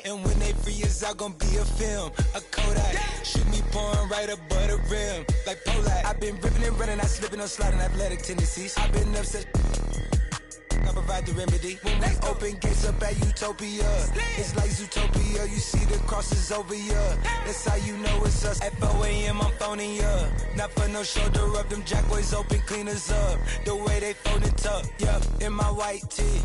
And when they free, it's all gonna be a film, a Kodak. Shoot me pouring right above the rim, like Polak. I've been ripping and running, I slipping on sliding athletic tendencies. I've been upset. I provide the remedy. When we open gates up at Utopia, it's like Zootopia. You see the crosses over ya. That's how you know it's us. At 4 a.m. I'm phoning ya. Not for no shoulder up. Them jack boys open cleaners up. The way they fold it up. Yeah, in my white tee.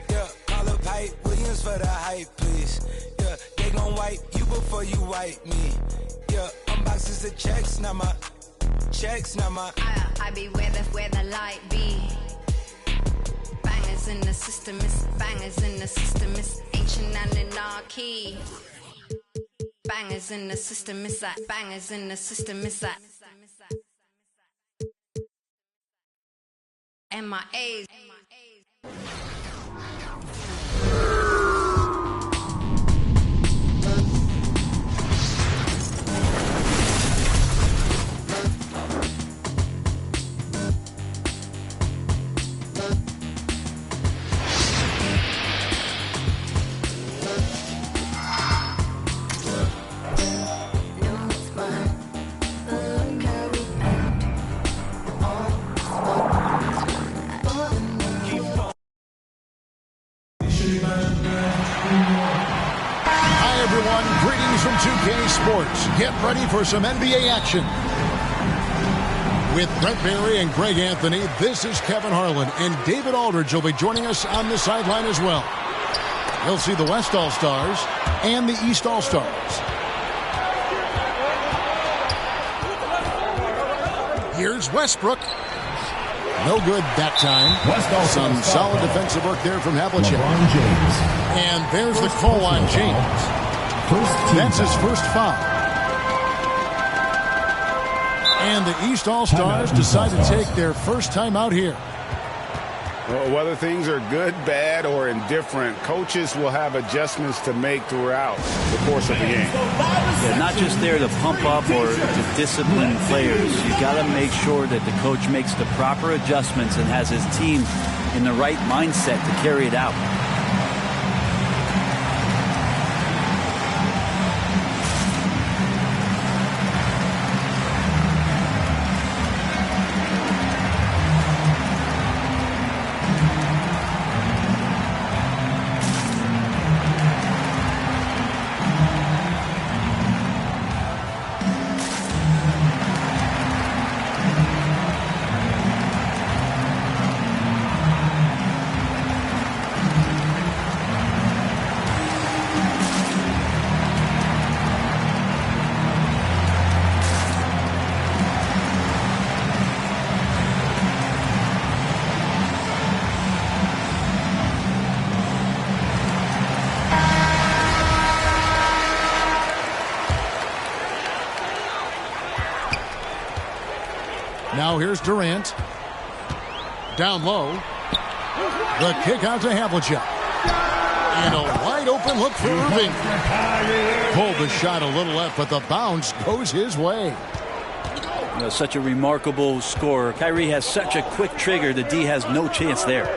Yeah, call up Hype Williams for the hype, please. Yeah, they gon' wipe you before you wipe me. Yeah, unboxes of checks, not my checks, not my. I be where the light be. Bangers in the system, it's bangers in the system, it's ancient anarchy. Bangers in the system, it's that bangers in the system, it's that MIAs. Sports. Get ready for some NBA action. With Brent Barry and Greg Anthony, this is Kevin Harlan, and David Aldridge will be joining us on the sideline as well. You'll see the West All-Stars and the East All-Stars. Here's Westbrook. No good that time. Some solid defensive work there from Havlicek. And there's the call on James. That's his first foul. And the East All-Stars decide to take their first time out here. Well, whether things are good, bad, or indifferent, coaches will have adjustments to make throughout the course of the game. Yeah, not just there to pump up or to discipline players. You got to make sure that the coach makes the proper adjustments and has his team in the right mindset to carry it out. Now here's Durant. Down low. The kick out to Havlicek. And a wide open look for Irving. Pulled the shot a little left, but the bounce goes his way. You know, such a remarkable scorer. Kyrie has such a quick trigger. The D has no chance there.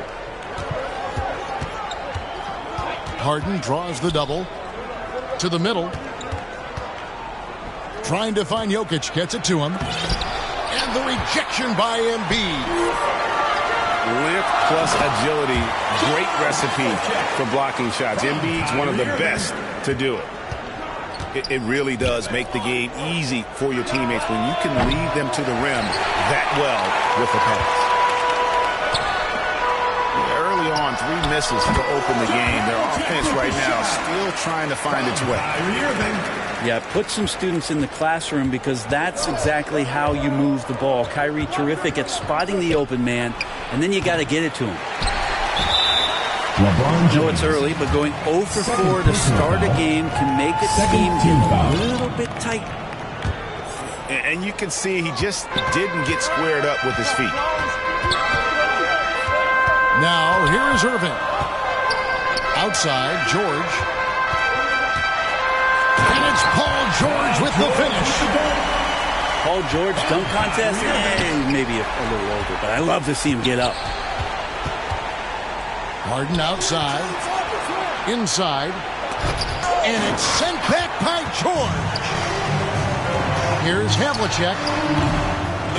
Harden draws the double. To the middle. Trying to find Jokic. Gets it to him. And the rejection by Embiid. Lift plus agility. Great recipe for blocking shots. Embiid's one of the best to do it. It really does make the game easy for your teammates when you can lead them to the rim that well with the pass. Early on, 3 misses to open the game. Their offense right now still trying to find its way. Yeah, put some students in the classroom because that's exactly how you move the ball. Kyrie terrific at spotting the open man, and then you got to get it to him. I know it's early, but going 0 for 4 to start a game can make a team a little bit tight. And you can see he just didn't get squared up with his feet. Now, here's Irving. Outside, George. And it's Paul George with the finish. Paul George dunk contest? Maybe a little older, but I love to see him get up. Harden outside. Inside. And it's sent back by George. Here's Havlicek.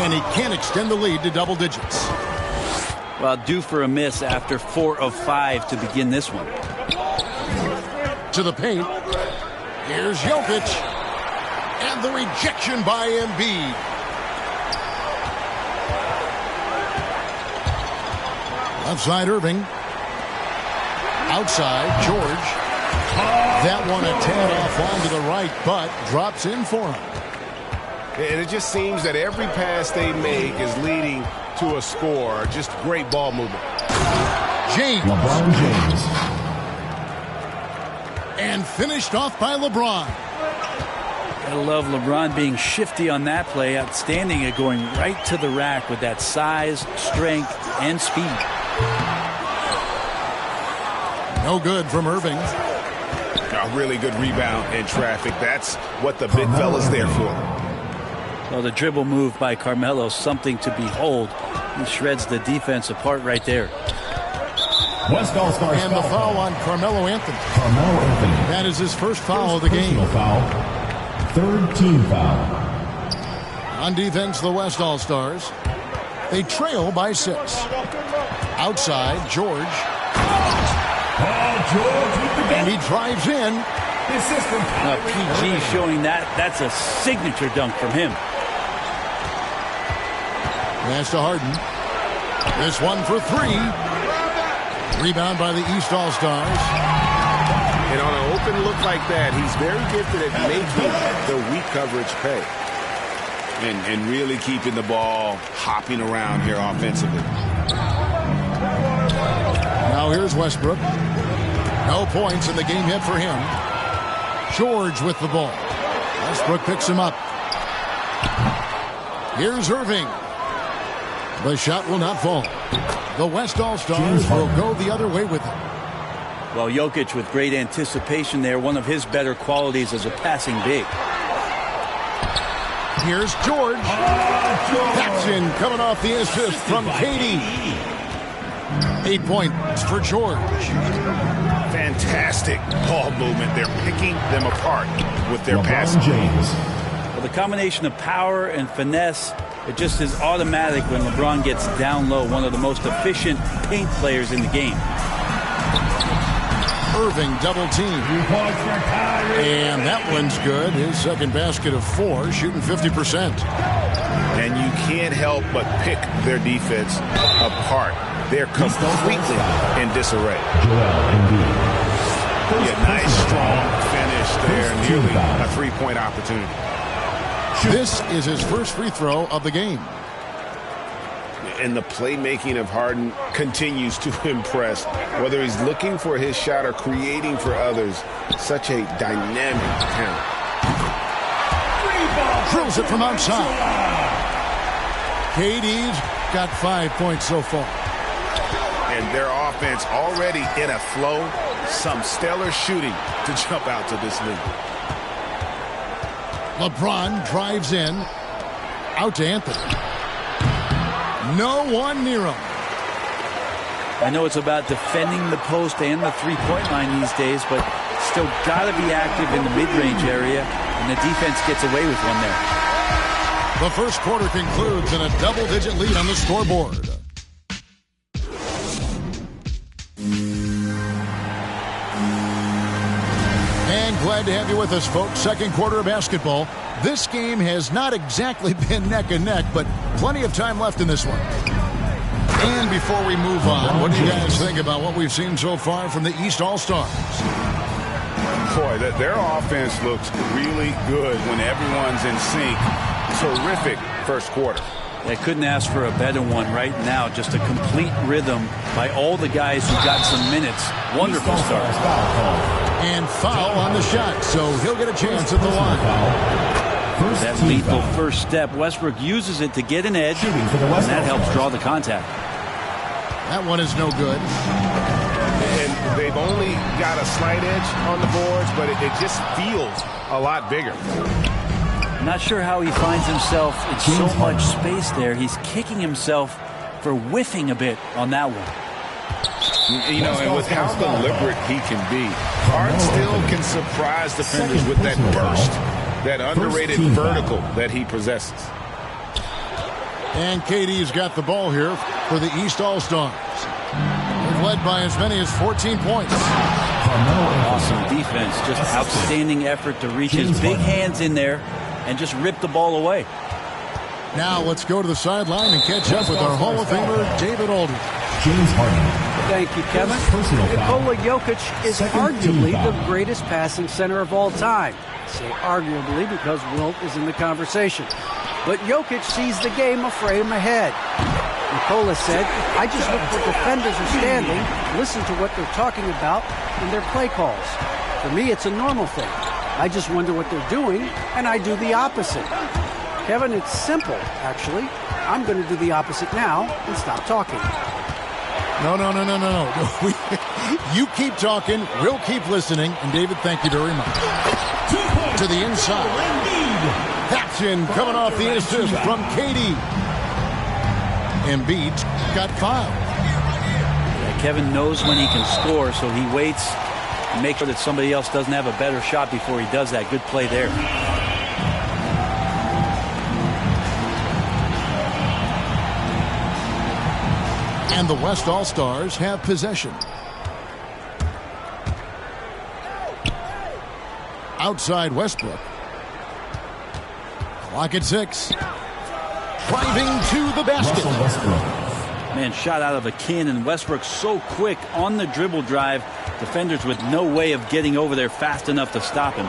And he can't extend the lead to double digits. Well, due for a miss after 4 of 5 to begin this one. To the paint. Here's Jokic. And the rejection by Embiid. Left side, Irving. Outside, George. That one a tad off onto the right, but drops in for him. And it just seems that every pass they make is leading to a score. Just great ball movement. James. LeBron James. And finished off by LeBron. I love LeBron being shifty on that play. Outstanding at going right to the rack with that size, strength, and speed. No good from Irving. A really good rebound in traffic. That's what the big fella's there for. Well, the dribble move by Carmelo, something to behold. He shreds the defense apart right there. West All-Stars and the foul on Carmelo Anthony. Carmelo Anthony. That is his first foul of the game. Foul. Third team foul. On defense, the West All-Stars. They trail by 6. Outside, George. And he drives in. Now, PG showing that's a signature dunk from him. Pass to Harden. This one for 3. Rebound by the East All-Stars. And on an open look like that, he's very gifted at making the weak coverage pay. And really keeping the ball hopping around here offensively. Now here's Westbrook. No points in the game hit for him. George with the ball. Westbrook picks him up. Here's Irving. The shot will not fall. The West All-Stars will go the other way with it. Well, Jokic with great anticipation there. One of his better qualities as a passing big. Here's George. That's in, coming off the assist from KD. 8 points for George. Fantastic ball movement. They're picking them apart with their LeBron passing. James. Well, the combination of power and finesse, it just is automatic when LeBron gets down low. One of the most efficient paint players in the game. Irving double team. And that one's good. His second basket of 4, shooting 50%. And you can't help but pick their defense apart. They're completely in disarray. Yeah, nice, strong finish there. Nearly a 3-point opportunity. This is his first free throw of the game. And the playmaking of Harden continues to impress. Whether he's looking for his shot or creating for others, such a dynamic talent. Drills it from outside. KD's got 5 points so far. And their offense already in a flow. Some stellar shooting to jump out to this lead. LeBron drives in. Out to Anthony. No one near him. I know it's about defending the post and the three-point line these days, but still got to be active in the mid-range area, and the defense gets away with one there. The first quarter concludes in a double-digit lead on the scoreboard. And glad to have you with us, folks. Second quarter of basketball. This game has not exactly been neck and neck, but plenty of time left in this one. And before we move on, what do you guys think about what we've seen so far from the East All-Stars? Boy, their offense looks really good when everyone's in sync. Terrific first quarter. They couldn't ask for a better one right now. Just a complete rhythm by all the guys who got some minutes. Wonderful start. And foul on the shot, so he'll get a chance at the line. That lethal first step, Westbrook uses it to get an edge, and that helps draw the contact. That one is no good. And they've only got a slight edge on the boards, but it just feels a lot bigger. Not sure how he finds himself in so much space there. He's kicking himself for whiffing a bit on that one. You know, and with how deliberate he can be, Harden still can surprise defenders with that burst, that underrated vertical that he possesses. And KD's got the ball here for the East All-Stars. They've led by as many as 14 points. Awesome defense, just outstanding effort to reach his big hands in there and just rip the ball away. Now let's go to the sideline and catch up with our Hall of Famer, David Aldridge. James Harden. Thank you, Kevin. Nikola Jokic is arguably the greatest passing center of all time. I say arguably because Wilt is in the conversation. But Jokic sees the game a frame ahead. Nikola said, I just look where defenders are standing, listen to what they're talking about in their play calls. For me, it's a normal thing. I just wonder what they're doing, and I do the opposite. Kevin, it's simple, actually. I'm going to do the opposite now and stop talking. No. You keep talking, we'll keep listening, and David, thank you very much. To the inside. That's in, coming off the assist from KD. Embiid got fouled. Yeah, Kevin knows when he can score, so he waits to make sure that somebody else doesn't have a better shot before he does that. Good play there. And the West All-Stars have possession. Outside Westbrook. Clock at 6. Driving to the basket. Man, shot out of a cannon. Westbrook so quick on the dribble drive. Defenders with no way of getting over there fast enough to stop him.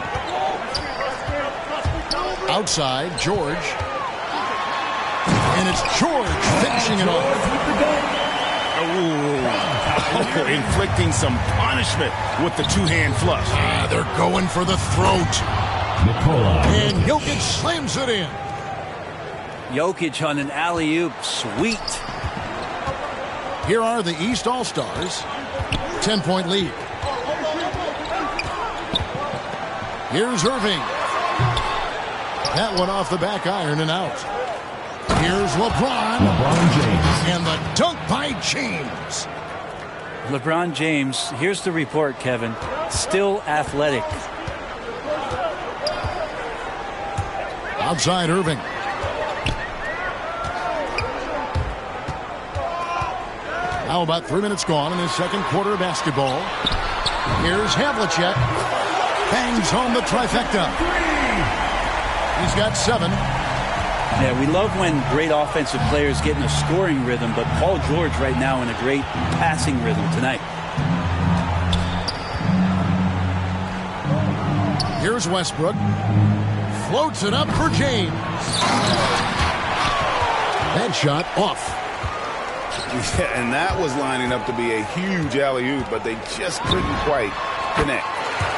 Outside, George. And it's George finishing it off. Oh, inflicting some punishment with the two-hand flush. They're going for the throat. And Jokic slams it in. Jokic on an alley-oop. Sweet. Here are the East All-Stars. 10-point lead. Here's Irving. That one off the back iron and out. Here's LeBron James. And the dunk by James. LeBron James, here's the report, Kevin. Still athletic. Outside Irving. Now about 3 minutes gone in the second quarter of basketball. Here's Havlicek. Bangs home the trifecta. He's got 7. Yeah, we love when great offensive players get in a scoring rhythm, but Paul George right now in a great passing rhythm tonight. Here's Westbrook. Floats it up for James. That shot off. Yeah, and that was lining up to be a huge alley-oop, but they just couldn't quite connect.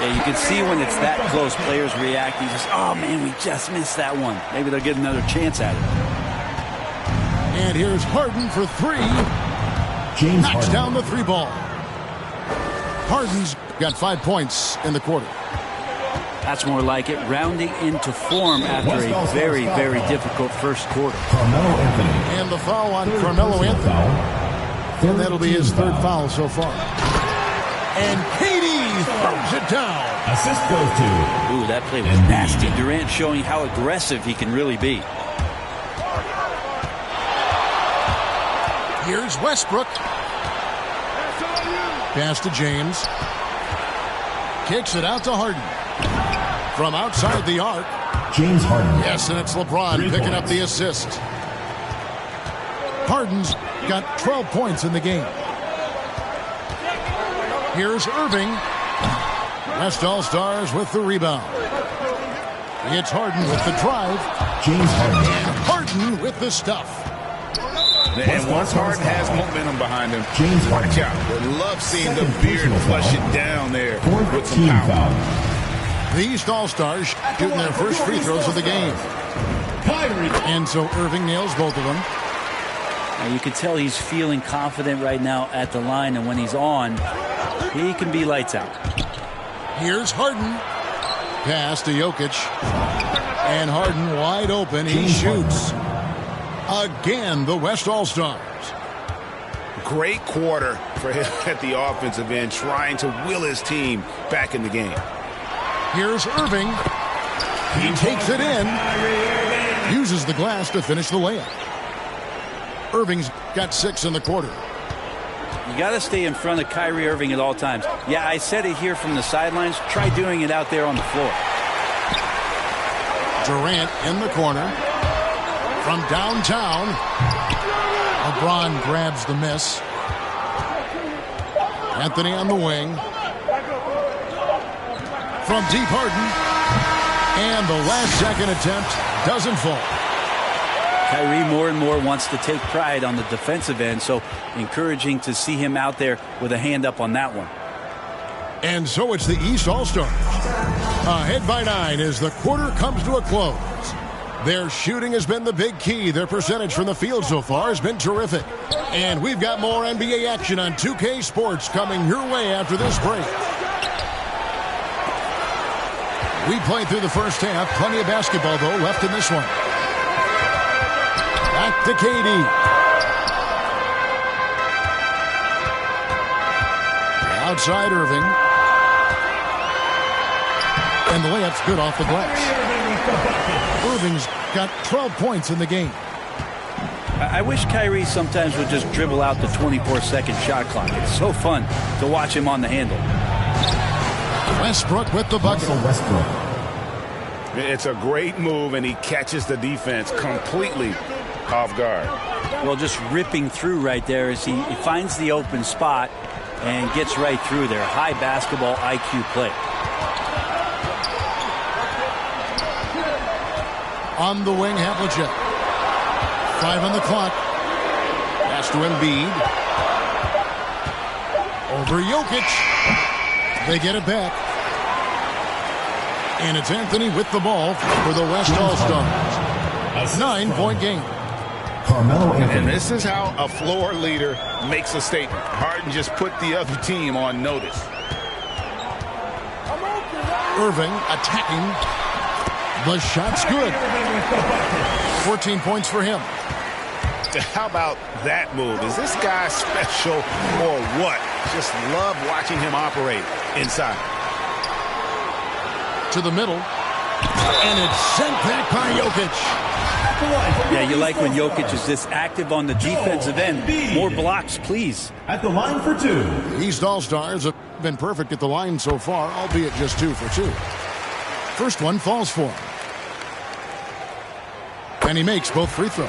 Yeah, you can see when it's that close, players reacting just, oh man, we just missed that one. Maybe they'll get another chance at it. And here's Harden for 3. James Knocks Harden. down the 3 ball. Harden's got 5 points in the quarter. That's more like it, rounding into form after a very, very difficult first quarter. Carmelo Anthony. And the foul on Carmelo Anthony. And that'll be his 3rd foul so far. And KD throws it down. Assist goes to. Ooh, that play was nasty. Durant showing how aggressive he can really be. Here's Westbrook. Pass to James. Kicks it out to Harden. From outside the arc. James Harden. Yes, and it's LeBron picking up the assist. Harden's got 12 points in the game. Here's Irving. West All-Stars with the rebound. It's Harden with the drive. James Harden. And Harden with the stuff. And once Harden has momentum behind him, James watch Harden. out. Would love seeing the beard flush it down there with some 14 power. foul. The East All-Stars shooting their first free throws of the game. And so Irving nails both of them. Now you can tell he's feeling confident right now at the line, and when he's on, he can be lights out. Here's Harden. Pass to Jokic. And Harden wide open. He shoots. Again, the West All-Stars. Great quarter for him at the offensive end, trying to will his team back in the game. Here's Irving. He takes it in. Uses the glass to finish the layup. Irving's got 6 in the quarter. You got to stay in front of Kyrie Irving at all times. Yeah, I said it here from the sidelines. Try doing it out there on the floor. Durant in the corner. From downtown, LeBron grabs the miss. Anthony on the wing. From deep, Harden. And the last-second attempt doesn't fall. Kyrie more and more wants to take pride on the defensive end, so encouraging to see him out there with a hand up on that one. And so it's the East All-Stars. Ahead by 9 as the quarter comes to a close. Their shooting has been the big key. Their percentage from the field so far has been terrific. And we've got more NBA action on 2K Sports coming your way after this break. We played through the first half. Plenty of basketball, though, left in this one. Back to KD. Outside Irving. And the layup's good off the glass. Irving's got 12 points in the game. I wish Kyrie sometimes would just dribble out the 24-second shot clock. It's so fun to watch him on the handle. Westbrook with the bucket. It's a great move, and he catches the defense completely off guard. Well, just ripping through right there as he finds the open spot and gets right through there. High basketball IQ play. On the wing, Havlicek. 5 on the clock. Pass to Embiid. Over Jokic. They get it back. And it's Anthony with the ball for the West All-Stars. 9-point game. And this is how a floor leader makes a statement. Harden just put the other team on notice. Irving attacking. The shot's good. 14 points for him. How about that move? Is this guy special or what? Just love watching him operate inside. To the middle. And it's sent back by Jokic. Yeah, you like when Jokic is this active on the defensive end. More blocks, please. At the line for 2. The East All-Stars have been perfect at the line so far, albeit just 2 for 2. First one falls for him. And he makes both free throws.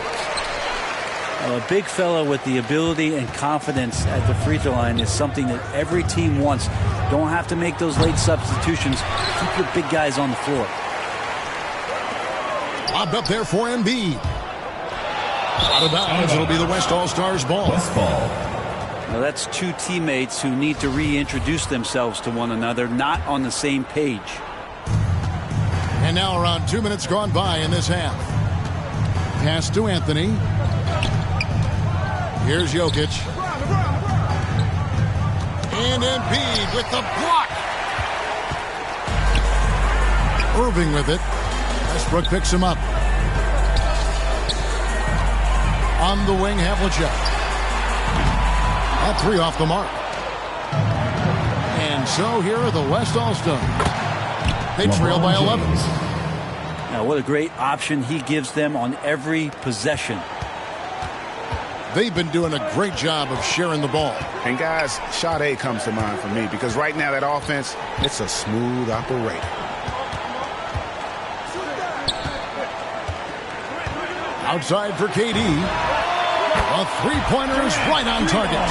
A big fella with the ability and confidence at the free throw line is something that every team wants. Don't have to make those late substitutions. Keep your big guys on the floor. Lobbed up there for Embiid. Out of bounds, it'll be the West All-Stars ball. West ball. Now that's 2 teammates who need to reintroduce themselves to one another, not on the same page. And now around 2 minutes gone by in this half. Pass to Anthony. Here's Jokic. And Embiid with the block. Irving with it. Westbrook picks him up. On the wing, Havlicek. That 3 off the mark. And so here are the West All-Stars. They trail by 11. Now, what a great option he gives them on every possession. They've been doing a great job of sharing the ball. And guys, Sade comes to mind for me because right now that offense, it's a smooth operator. Outside for KD. A three-pointer is right on target.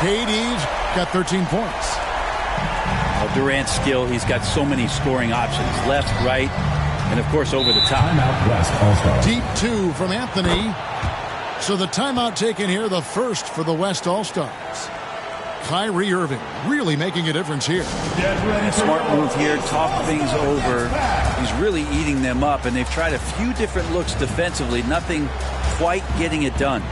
KD's got 13 points. Durant's skill, he's got so many scoring options. Left, right, and of course over the top. Deep 2 from Anthony. So the timeout taken here, the first for the West All-Stars. Kyrie Irving really making a difference here. Smart move here, talk things over. He's really eating them up, and they've tried a few different looks defensively. Nothing quite getting it done.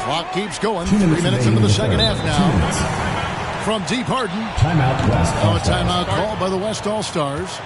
Clock keeps going. 3 minutes into the second half now. From deep, Harden. Timeout West. Now a timeout called by the West All-Stars.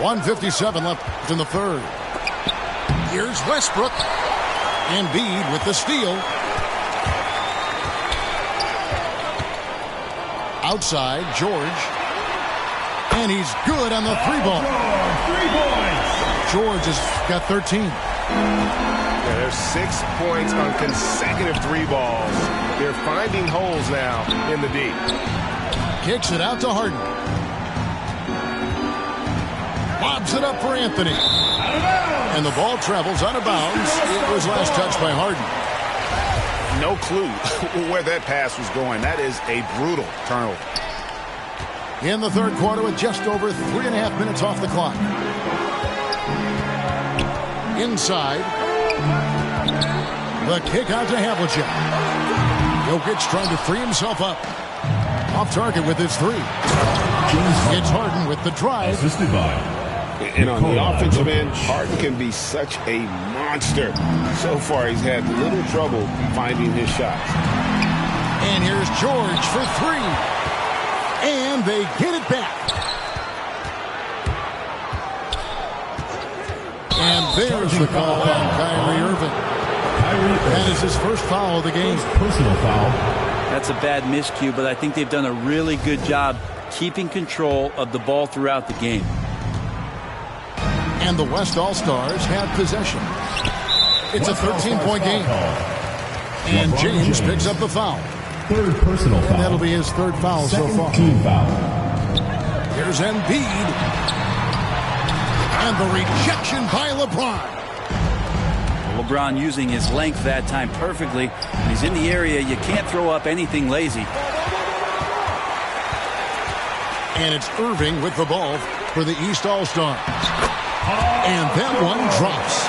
.157 left in the third. Here's Westbrook. Embiid with the steal. Outside, George. And he's good on the three ball. George has got 13. Yeah, there's 6 points on consecutive three balls. They're finding holes now in the D. Kicks it out to Harden. Lobs it up for Anthony. And the ball travels out of bounds. It was last touched by Harden. No clue where that pass was going. That is a brutal turnover. In the third quarter with just over 3.5 minutes off the clock. Inside. The kick out to Havlicek. Jokic trying to free himself up. Off target with his three. It's Harden with the drive. Assisted by. And on the offensive end, Harden can be such a monster. So far, he's had little trouble finding his shots. And here's George for three. And they get it back. And there's the call on Kyrie Irving. That is his first foul of the game. Personal foul. That's a bad miscue, but I think they've done a really good job keeping control of the ball throughout the game. And the West All-Stars have possession. It's a 13-point game. And James picks up the foul. Third personal foul. And that'll be his third foul so far. Team foul. Here's Embiid. And the rejection by LeBron. LeBron using his length that time perfectly. When he's in the area, you can't throw up anything lazy. And it's Irving with the ball for the East All-Stars. And that one drops.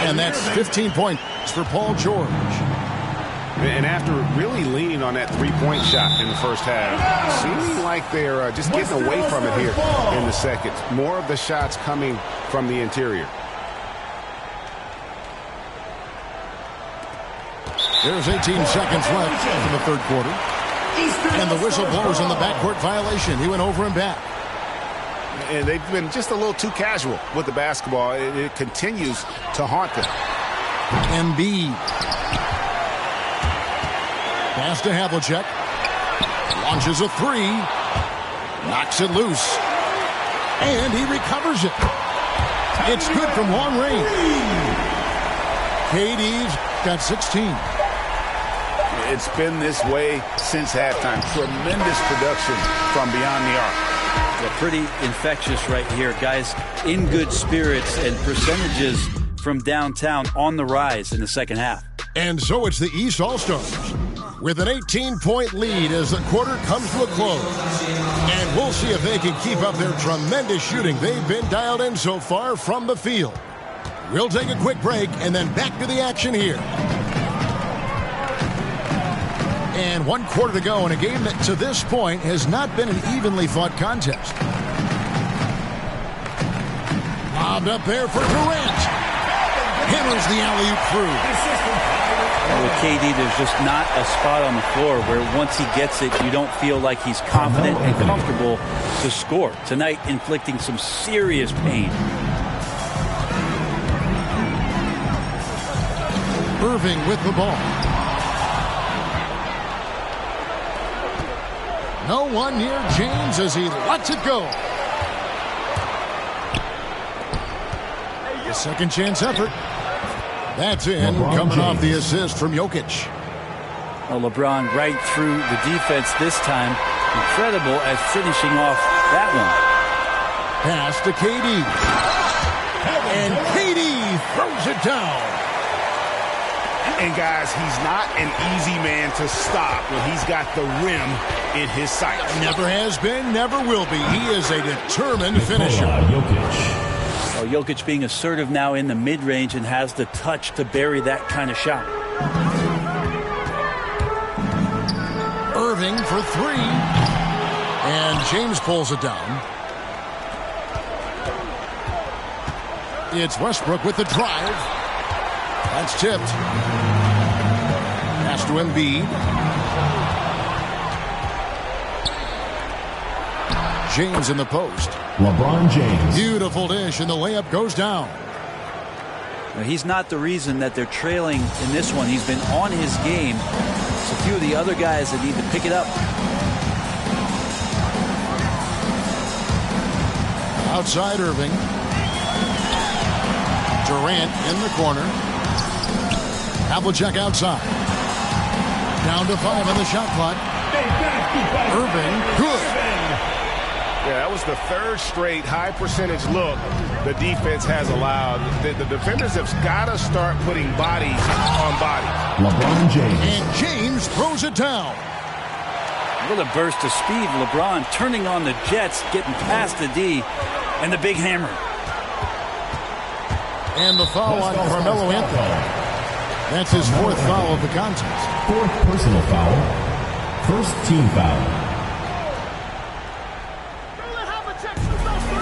And that's 15 points for Paul George. And after really leaning on that three-point shot in the first half, seeming like they're just getting away from it here in the second. More of the shots coming from the interior. There's 18 seconds left in the third quarter. And the whistle blows on the backcourt violation. He went over and back. And they've been just a little too casual with the basketball. It continues to haunt them. Embiid. Pass to Havlicek. Launches a three. Knocks it loose. And he recovers it. It's good from long range. KD's got 16. It's been this way since halftime. Tremendous production from beyond the arc. They're pretty infectious right here. Guys in good spirits and percentages from downtown on the rise in the second half. And so it's the East All-Stars with an 18-point lead as the quarter comes to a close. And we'll see if they can keep up their tremendous shooting they've been dialed in so far from the field. We'll take a quick break and then back to the action here. And 1 quarter to go in a game that to this point has not been an evenly fought contest. Lobbed up there for Durant. Hammers the alley-oop through. Well, with KD, there's just not a spot on the floor where once he gets it, you don't feel like he's confident and comfortable to score. Tonight, inflicting some serious pain. Irving with the ball. No one near James as he lets it go. A second chance effort. That's in, coming off the assist from Jokic. Well, LeBron right through the defense this time. Incredible at finishing off that one. Pass to KD. And KD throws it down. And guys, he's not an easy man to stop when he's got the rim in his sights. Never has been, never will be. He is a determined finisher. Well, Jokic being assertive now in the mid-range and has the touch to bury that kind of shot. Irving for three. And James pulls it down. It's Westbrook with the drive. That's tipped. Pass to Embiid. James in the post. LeBron James. Beautiful dish, and the layup goes down. Now, he's not the reason that they're trailing in this one. He's been on his game. It's a few of the other guys that need to pick it up. Outside Irving. Durant in the corner. Havlicek outside. Down to 5 on the shot clock. Irving, good. Yeah, that was the third straight high percentage look the defense has allowed. The defenders have got to start putting bodies on bodies. LeBron James. And James throws it down. What a burst of speed. LeBron turning on the Jets, getting past the D, and the big hammer. And the foul on Carmelo Anthony. That's his fourth foul of the contest. Fourth personal foul. First team foul.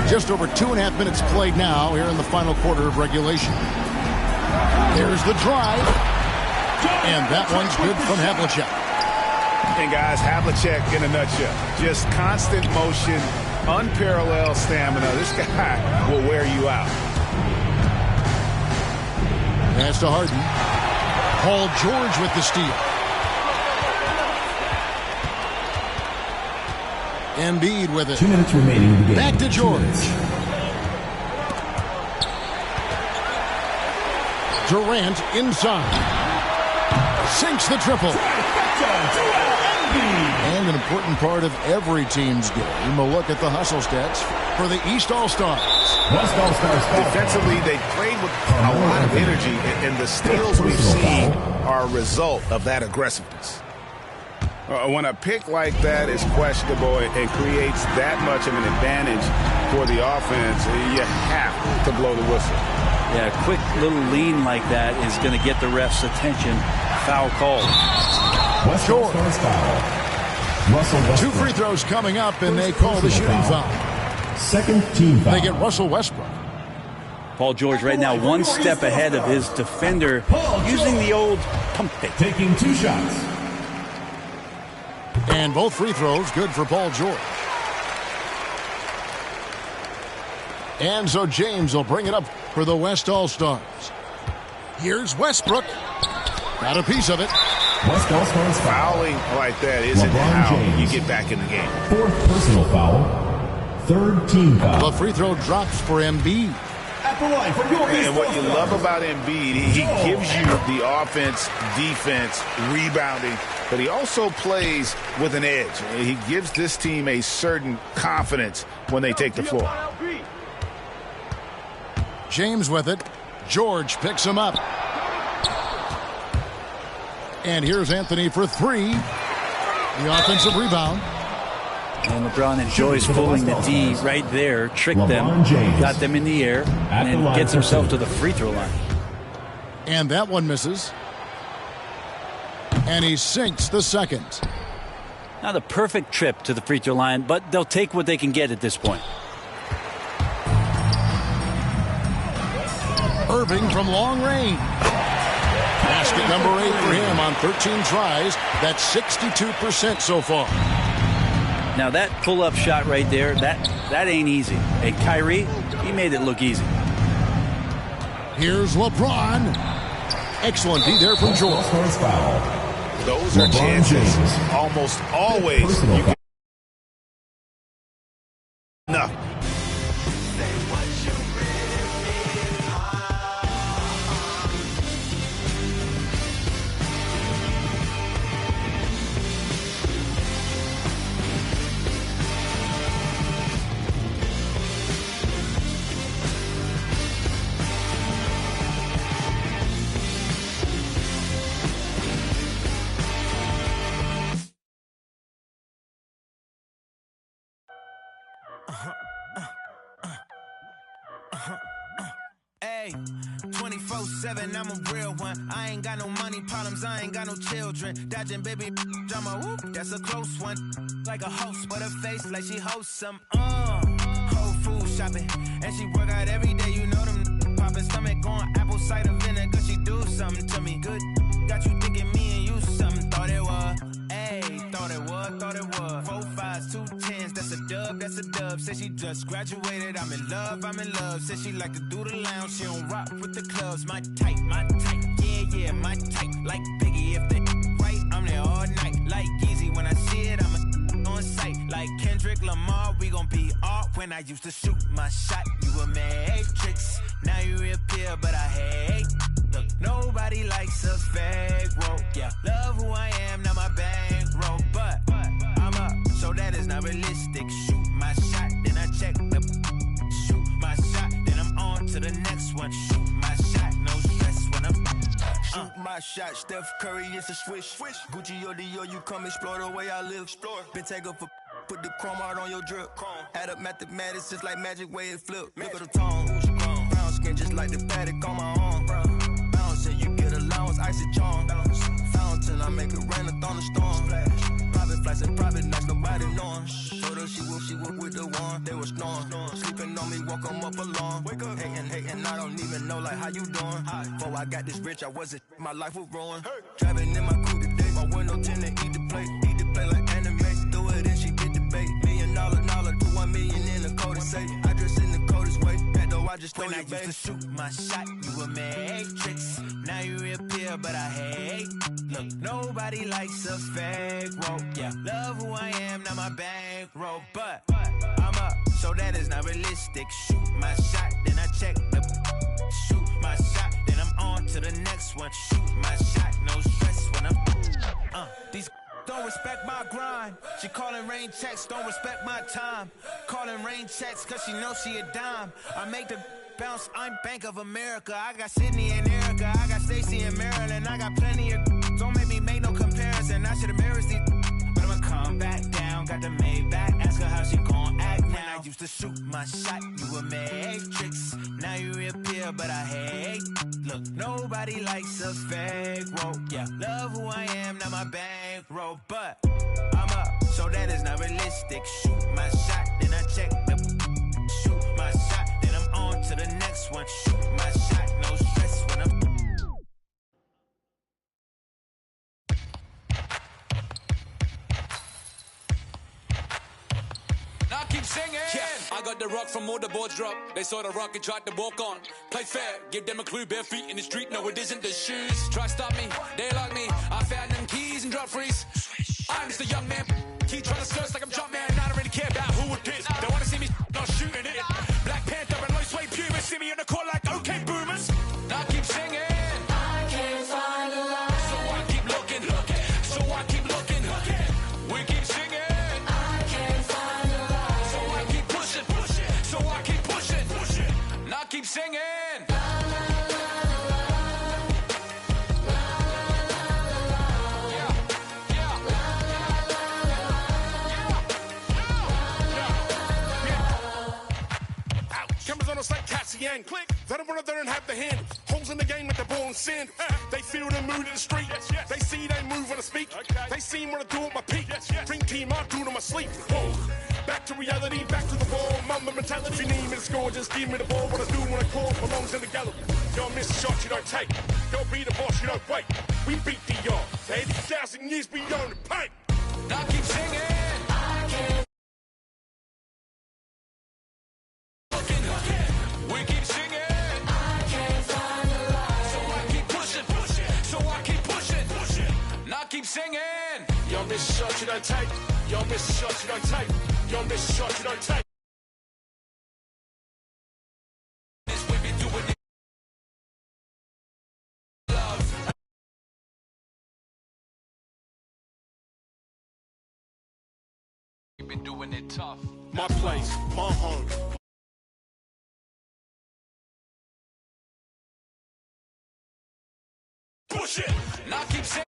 Just over 2.5 minutes played now here in the final quarter of regulation. There's the drive. And that one's good from Havlicek. And guys, Havlicek in a nutshell. Just constant motion, unparalleled stamina. This guy will wear you out. That's to Harden. Paul George with the steal. Embiid with it. 2 minutes remaining in the game. Back to George. Durant inside. Sinks the triple. And an important part of every team's game, a look at the hustle stats for the East All-Stars. West All-Stars. Defensively, they played with a lot of energy, and the steals we've seen are a result of that aggressiveness. When a pick like that is questionable and creates that much of an advantage for the offense, you have to blow the whistle. Yeah, a quick little lean like that is going to get the ref's attention. Foul called. West All-Stars foul. Russell Westbrook. 2 free throws coming up, and they call the shooting foul. Second team foul. They get Russell Westbrook. Paul George right now one step ahead of his defender, using the old pump fake. Taking 2 shots. And both free throws good for Paul George. And so James will bring it up for the West All-Stars. Here's Westbrook. Got a piece of it. West All-Stars foul. Fouling like that isn't LeBron how James. you get back in the game. Fourth personal foul. Third team foul. The free throw drops for Embiid. At the line for your And what you love about Embiid, he gives you the offense, defense, rebounding, but he also plays with an edge. He gives this team a certain confidence when they take the floor. James with it. George picks him up. And here's Anthony for 3. The offensive rebound. And LeBron enjoys fooling the D right there, tricked them, got them in the air, and then gets himself to the free throw line. And that one misses. And he sinks the second. Not a perfect trip to the free throw line, but they'll take what they can get at this point. Irving from long range. Basket number 8 for him on 13 tries. That's 62% so far. Now that pull-up shot right there, that ain't easy. And Kyrie, he made it look easy. Here's LeBron. Excellent D there from George. Those are chances almost always. No. Hey, 24/7, I'm a real one. I ain't got no money problems, I ain't got no children. Dodging baby, I'm a whoop, that's a close one. Like a host, but her face like she hosts some. Whole food shopping, and she work out every day. You know them popping stomach on apple cider vinegar. She do something to me good. Got you thinking me and you something. Thought it was. Ayy, thought it was. 4 5s, 2 10s, that's a dub, that's a dub. Said she just graduated, I'm in love. Said she like to do the lounge, she don't rock with the clubs. My type, yeah, my type. Like Biggie, if they right, I'm there all night. Like Yeezy, when I see it, I'm on sight. Like Kendrick Lamar, we gon' be art. When I used to shoot my shot, you a matrix. Now you reappear, but I hate. Look, nobody likes a fake rope. Yeah, love who I am, not my bankroll. But I'm up, so that is not realistic. Shoot my shot, then I check the. Shoot my shot, then I'm on to the next one. Shoot my shot, no stress when I'm. Shoot my shot, Steph Curry, it's a swish. Gucci or Dior, you come explore the way I live. Explore. Been taken for. Put the chrome out on your drip. Add up mathematics just like magic way it flip. Look at the tone. Brown skin just like the paddock on my arm. Bouncing, you get allowance, icy charm. Fountain, I make it rain, a thunderstorm. Private flights and private nights, nobody knowing. Told her she would with the one. They was snoring. Sleeping on me, walk them up along. Hating, I don't even know like how you doing. Before I got this rich, I wasn't. My life was ruined. Driving in my coupe today, my window tinted, eat the plate like anime. Do it and she did debate. $1 million, to 1 million in the code to say. I dress in the coldest way. That though I just know you, babe. When I used to shoot my shot, you a matrix. Now you reappear, but I hate. Look, nobody likes a fake rope. Yeah, love who I am, not my bankroll. But I'm up, so that is not realistic. Shoot my shot, then I check the. Shoot my shot, then I'm on to the next one. Shoot my shot, no stress when I'm. These don't respect my grind. She calling rain checks, don't respect my time. Calling rain checks, cause she knows she a dime. I make the bounce, I'm Bank of America. I got Sydney and Erica, I got Stacy and Maryland. I got plenty of. Don't make me make no comparison. I should embarrass these. But I'ma come back down. Got the Maybach, ask her how she gon' act now. When I used to shoot my shot, you a matrix. Now you reappear, but I hate. Look, nobody likes a fake rope. Yeah, love who I am, not my bankroll. But I'm up, so that is not realistic. Shoot my shot, then I check the. Shoot my shot, then I'm on to the next one. Shoot my shot, no stress when I'm. Now keep singing. Yeah, I got the rock from all the boards drop. They saw the rock and tried to walk on. Play fair, give them a clue. Bare feet in the street, no it isn't the shoes. Try stop me, they like me. I found them keys and drop freeze. I'm just a young man. Keep trying to search like I'm Jump Man. I don't really care about who it is. They wanna see me not shooting it. Black Panther and low suede Puma. See me in the court like okay boomers. Now keep singing. I can't find a line. So I keep looking. So I keep looking. We keep singing. Keep singing. Cameras on us like Cassian. Click. They don't want to have the hand. Holes in the game like the ball and sand. They feel the mood in the street. They see they move when I speak. They see what I do at my peak. Dream team, I do it on my sleep. Whoa. Back to reality, back to the ball. Mamba mentality. If you need me to score, just give me the ball. What I do when I call belongs in the gallery. Y'all miss shots you don't take. Y'all be the boss you don't wait. We beat the odds. 80,000 years beyond the pipe. Now keep singing. I can't. We keep singing. I can't find the light. So I keep pushing. So I keep pushing. Now keep singing. Y'all miss shots you don't take. Y'all miss shots you don't take. Y'all miss shots you don't take. We've been doing it. Love. We've been doing it tough. My place, my home. Push it. Now keep saying.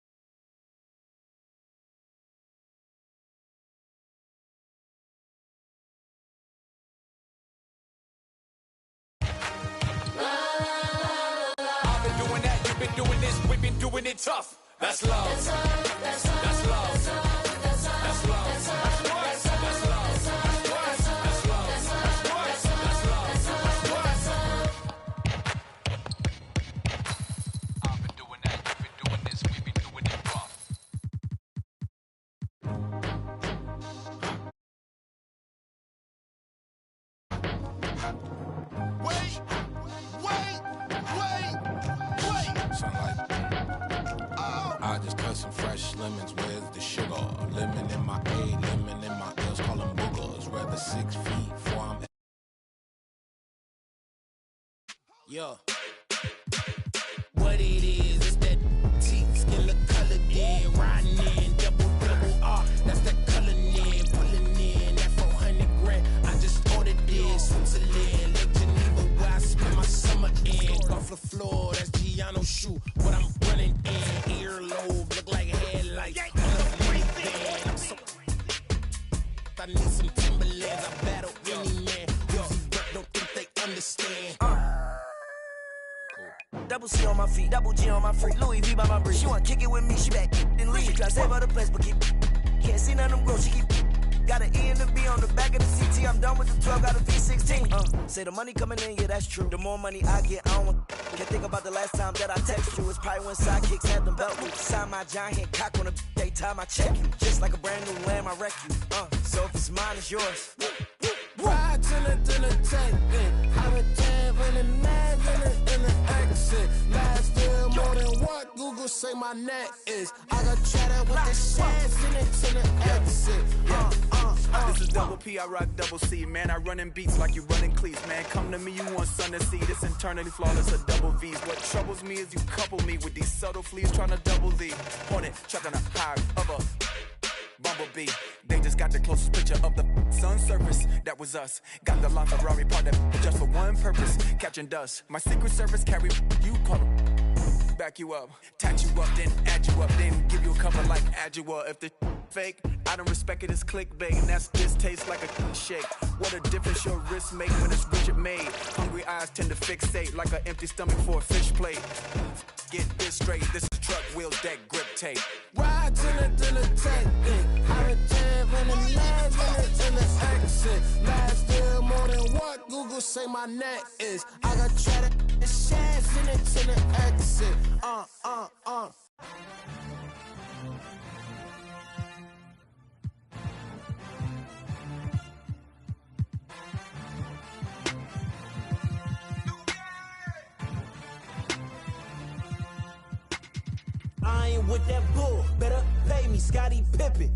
I've been doing that. You've been doing this. We've been doing it tough. That's love. That's love. That's love. That's love. That's love. That's love. That's what? That's love. That's what? That's love. That's what? That's love. That's what? I've been doing that. You've been doing this. We've been doing it tough. I just cut some fresh lemons, where's the sugar? Lemon in my A, lemon in my L's, call them boogers. Rather 6 feet before I'm... Yeah. What it is that teeth, skin look colored in, riding in, double R, that's that color in, pulling in, that 400 grand, I just ordered this, Switzerland, Lake Geneva, where I spend my summer in, off the floor, that's Giano shoe, what I'm running in, earlobe, look like headlights, on a minivan, I'm so, I need some Timberlands, I battle any man, don't think they understand. Double C on my feet, double G on my freak, Louis V by my brief. She want kick it with me, she back and leave. She try to save her the place, but keep can't see none of them grow. She keep got an E and a B on the back of the CT. I'm done with the 12, got a V16. Say the money coming in, yeah, that's true. The more money I get, I don't want. Can't think about the last time that I text you. It's probably when sidekicks had them belt loops. Sign my giant head cock on the daytime, I check you. Just like a brand new lamb, I wreck you. So if it's mine, it's yours. Ride to the tank, I've been jamming and mad in the exit. Last year more than what Google say my net is. I got chatter with the shares in it to the exit. This is double P, I rock double C. Man, I run in beats like you running cleats. Man, come to me, you want sun to see. This internally flawless, a double V's. What troubles me is you couple me with these subtle fleas trying to double D. Hornet, chucking a high of a bumblebee. They just got the closest picture of the sun's surface. That was us. Got the line Ferrari part that just for one purpose, catching dust. My secret service carry you call them. Back you up, tat you up, then add you up, then give you a cover like Adjua. If the fake, I don't respect it as clickbait, and that's this tastes like a shake. What a difference your wrist make when it's Richard made. Hungry eyes tend to fixate like an empty stomach for a fish plate. Get this straight, this is truck wheel deck grip tape. Ride to the tank, I've been jamming and mad in the exit. Last year more than what Google say my net is. I got chatter and shares in it to the exit. I ain't with that bull, better pay me, Scottie Pippen.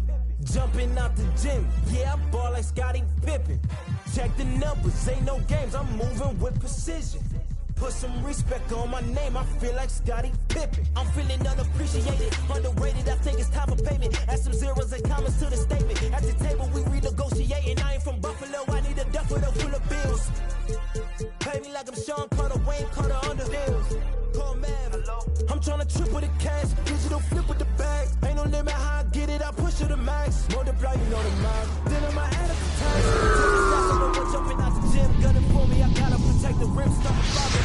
Jumping out the gym, yeah, I ball like Scottie Pippen. Check the numbers, ain't no games, I'm moving with precision. Put some respect on my name, I feel like Scottie Pippen. I'm feeling unappreciated, underrated, I think it's time for payment. Add some zeros and commas to the statement. At the table we renegotiating, I ain't from Buffalo, I need a duffel full of bills. Pay me like I'm Sean Carter, Wayne Carter under deals. Call Mav, I'm tryna triple the cash, digital flip with the bag. Ain't no limit how I get it, I push it to max. Multiply, you know the math. Then I'm at the time. Take a snap, I'm over jumping out the gym, gunning for me. I gotta protect the rim, stop the father.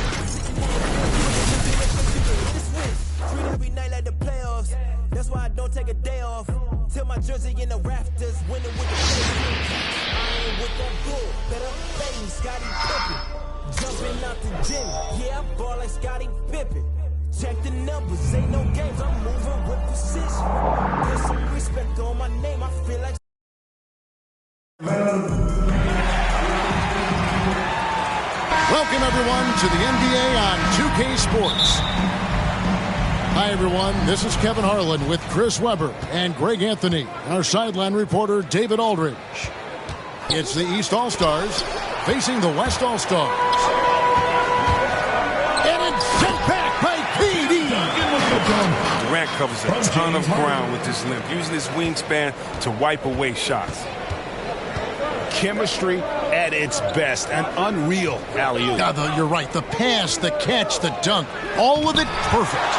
Treat every night like the playoffs. That's why I don't take a day off. Till my jersey in the rafters, winning with the playoffs. I ain't with that bull, better pay me, Scottie Pippen. Jumping Jumping out the gym, yeah, I ball like Scottie Pippen. Check the numbers, ain't no games, I'm moving with precision. Put some respect on my name, I feel like. Welcome, everyone, to the NBA on 2K Sports. Hi, everyone. This is Kevin Harlan with Chris Webber and Greg Anthony, and our sideline reporter, David Aldridge. It's the East All-Stars facing the West All-Stars. And it's sent back by KD. Durant covers a ton of ground with his limp, using his wingspan to wipe away shots. Chemistry at its best. An unreal alley-oop. You're right. The pass, the catch, the dunk, all of it perfect.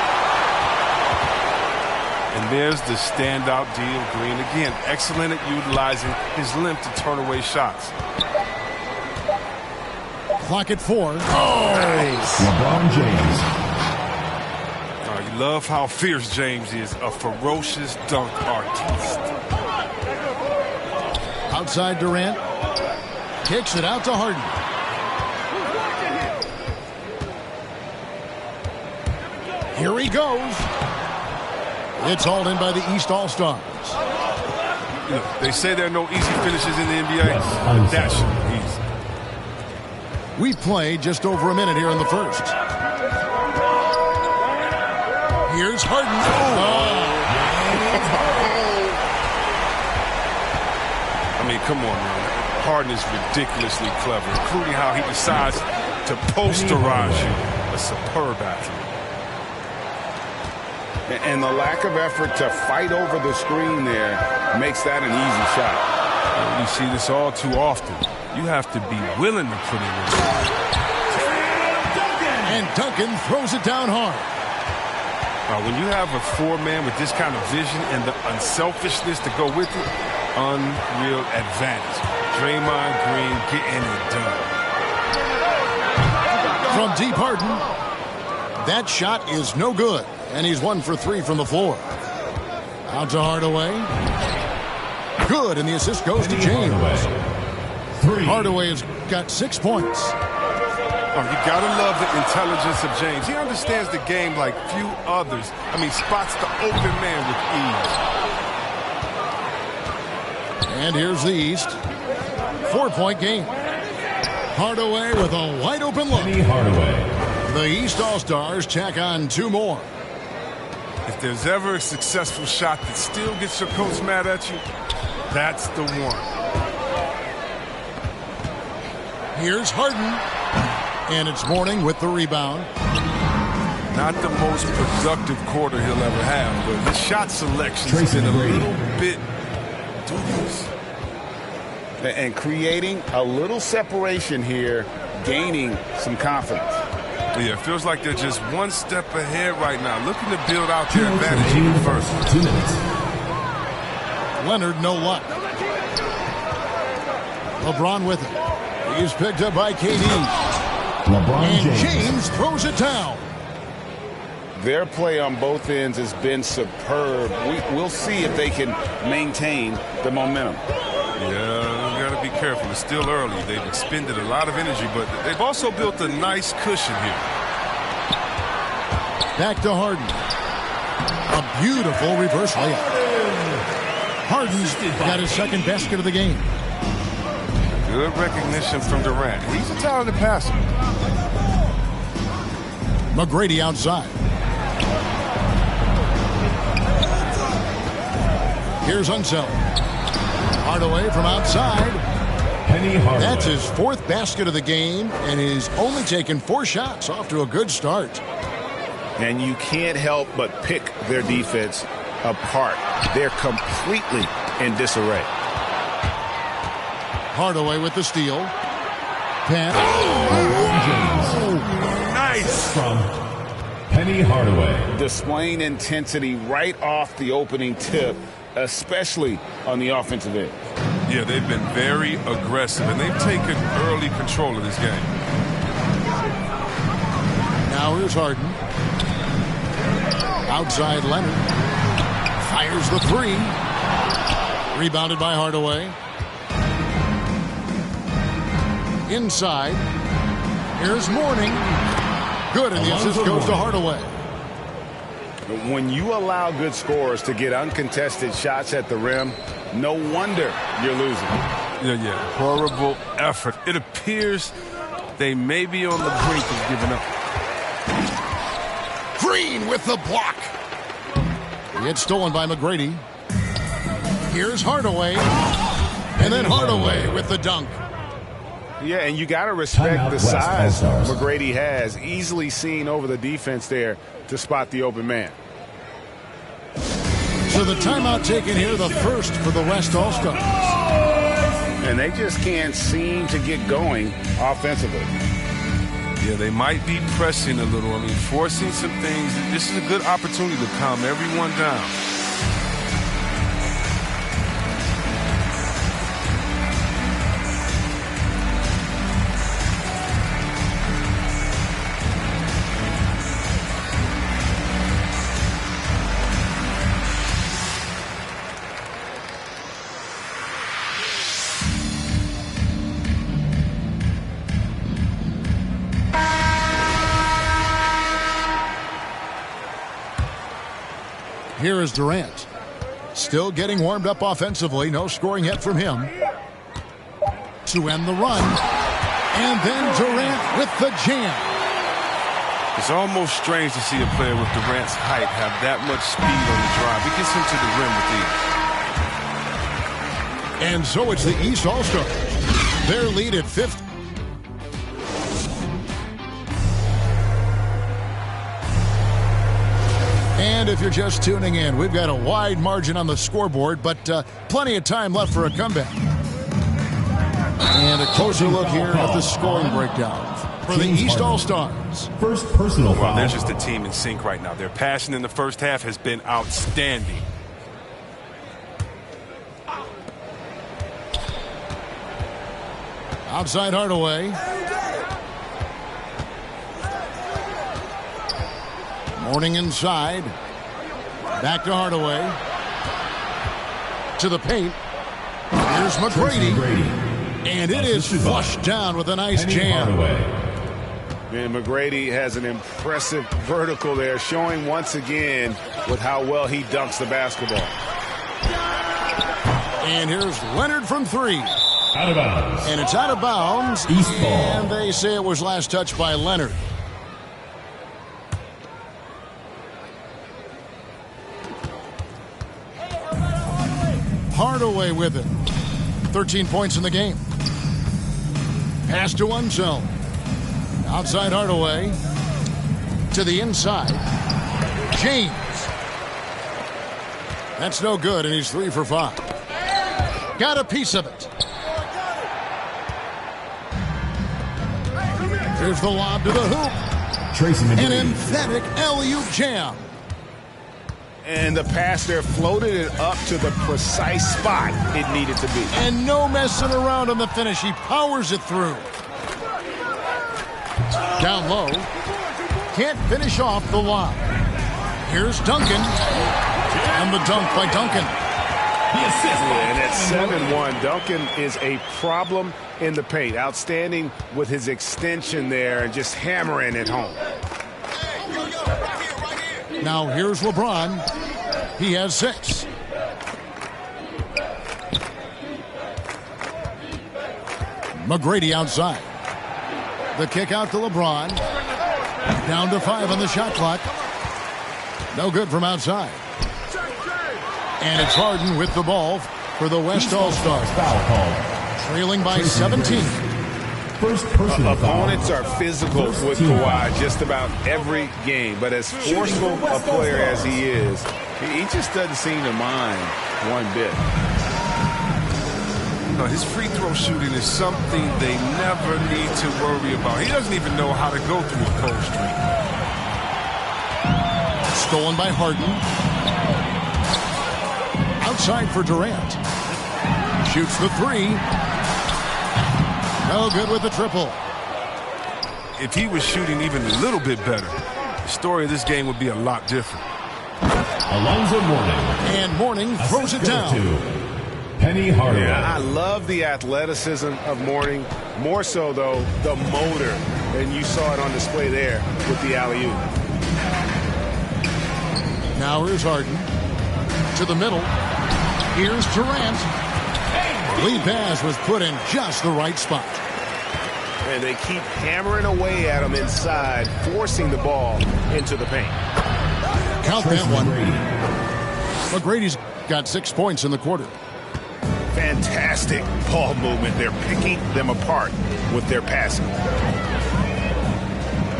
And there's the standout deal, Green. Again, excellent at utilizing his limp to turn away shots. Clock at 4. Nice. LeBron James. You love how fierce James is, a ferocious dunk artist. Outside Durant. Kicks it out to Harden. Here he goes. It's hauled in by the East All-Stars. They say there are no easy finishes in the NBA. That should be easy. We've played just over a minute here in the first. Here's Harden. I mean, come on, man. Harden is ridiculously clever, including how he decides to posterize you. A superb athlete. And the lack of effort to fight over the screen there makes that an easy shot. You see this all too often. You have to be willing to put it in. And Duncan throws it down hard. When you have a four-man with this kind of vision and the unselfishness to go with it, unreal advantage. Draymond Green getting it done. From deep, Harden. That shot is no good. And he's 1 for 3 from the floor. Out to Hardaway. Good, and the assist goes to James. Hardaway has got 6 points. You gotta love the intelligence of James. He understands the game like few others. I mean, spots the open man with ease. And here's the East. 4-point game. Hardaway with a wide open look. The East All-Stars tack on 2 more. If there's ever a successful shot that still gets your coach mad at you, that's the one. Here's Harden. And it's Mourning with the rebound. Not the most productive quarter he'll ever have, but his shot selection's been a little bit dubious. And creating a little separation here, gaining some confidence. Yeah, it feels like they're just one step ahead right now, looking to build out their advantage even further. 2 minutes. Leonard, no luck. LeBron with it. He's picked up by KD. And James throws it down. Their play on both ends has been superb. We'll see if they can maintain the momentum. Yeah, you got to be careful. It's still early. They've expended a lot of energy, but they've also built a nice cushion here. Back to Harden. A beautiful reverse layup. Harden's got his second basket of the game. Good recognition from Durant. He's a talented passer. McGrady outside. Here's Unseld. Hardaway from outside. That's his 4th basket of the game, and he's only taken 4 shots. Off to a good start. And you can't help but pick their defense apart. They're completely in disarray. Hardaway with the steal. Pass. Nice. From Penny Hardaway. Displaying intensity right off the opening tip, especially on the offensive end. Yeah, they've been very aggressive, and they've taken early control of this game. Now here's Harden. Outside Leonard. Fires the 3. Rebounded by Hardaway. Inside. Here's Mourning. Good, and the assist goes to Hardaway. When you allow good scorers to get uncontested shots at the rim, no wonder you're losing. Yeah. Horrible effort. It appears they may be on the brink of giving up. Green with the block. It's stolen by McGrady. Here's Hardaway. And then Hardaway with the dunk. Yeah, and you got to respect the size McGrady has. Easily seen over the defense there to spot the open man. So the timeout taken here, the first for the West All-Stars. And they just can't seem to get going offensively. Yeah, they might be pressing a little. I mean, forcing some things. This is a good opportunity to calm everyone down. Here is Durant. Still getting warmed up offensively. No scoring yet from him. To end the run. And then Durant with the jam. It's almost strange to see a player with Durant's height have that much speed on the drive. He gets into the rim with ease. And so it's the East All-Stars. Their lead at 50. And if you're just tuning in, we've got a wide margin on the scoreboard, but plenty of time left for a comeback. And a closer look here at the scoring breakdown for the East All-Stars. First personal foul. Well, they're just a team in sync right now. Their passing in the first half has been outstanding. Outside Hardaway. Mourning inside. Back to Hardaway. To the paint. Here's McGrady. And it is flushed down with a nice jam. And McGrady has an impressive vertical there, showing once again with how well he dunks the basketball. And here's Leonard from three. Out of bounds. And it's out of bounds. East ball. And they say it was last touched by Leonard. Hardaway with it. 13 points in the game. Pass to one zone. Outside Hardaway. To the inside. James. That's no good, and he's 3 for 5. Got a piece of it. Here's the lob to the hoop. An emphatic alley-oop jam. And the pass there floated it up to the precise spot it needed to be. And no messing around on the finish. He powers it through. Down low. Can't finish off the lob. Here's Duncan. And the dunk by Duncan. And at 7-1, Duncan is a problem in the paint. Outstanding with his extension there and just hammering it home. Now here's LeBron. He has 6. McGrady outside. The kick out to LeBron. Down to 5 on the shot clock. No good from outside. And it's Harden with the ball for the West All-Stars. Trailing by 17. First personal Opponents foul. are physical with Kawhi just about every game, but as forceful a player as he is, he just doesn't seem to mind one bit. No, his free throw shooting is something they never need to worry about. He doesn't even know how to go through a cold streak. Stolen by Harden. Outside for Durant. Shoots the 3. No good with the triple. If he was shooting even a little bit better, the story of this game would be a lot different. Alonzo Mourning. And Mourning throws it down. Penny Hardaway. Yeah, I love the athleticism of Mourning. More so, though, the motor And you saw it on display there with the alley-oop. Now here's Harden. To the middle. Here's Durant. Lead pass was put in just the right spot. And they keep hammering away at him inside, forcing the ball into the paint. Count that one. McGrady's got 6 points in the quarter. Fantastic ball movement. They're picking them apart with their passing.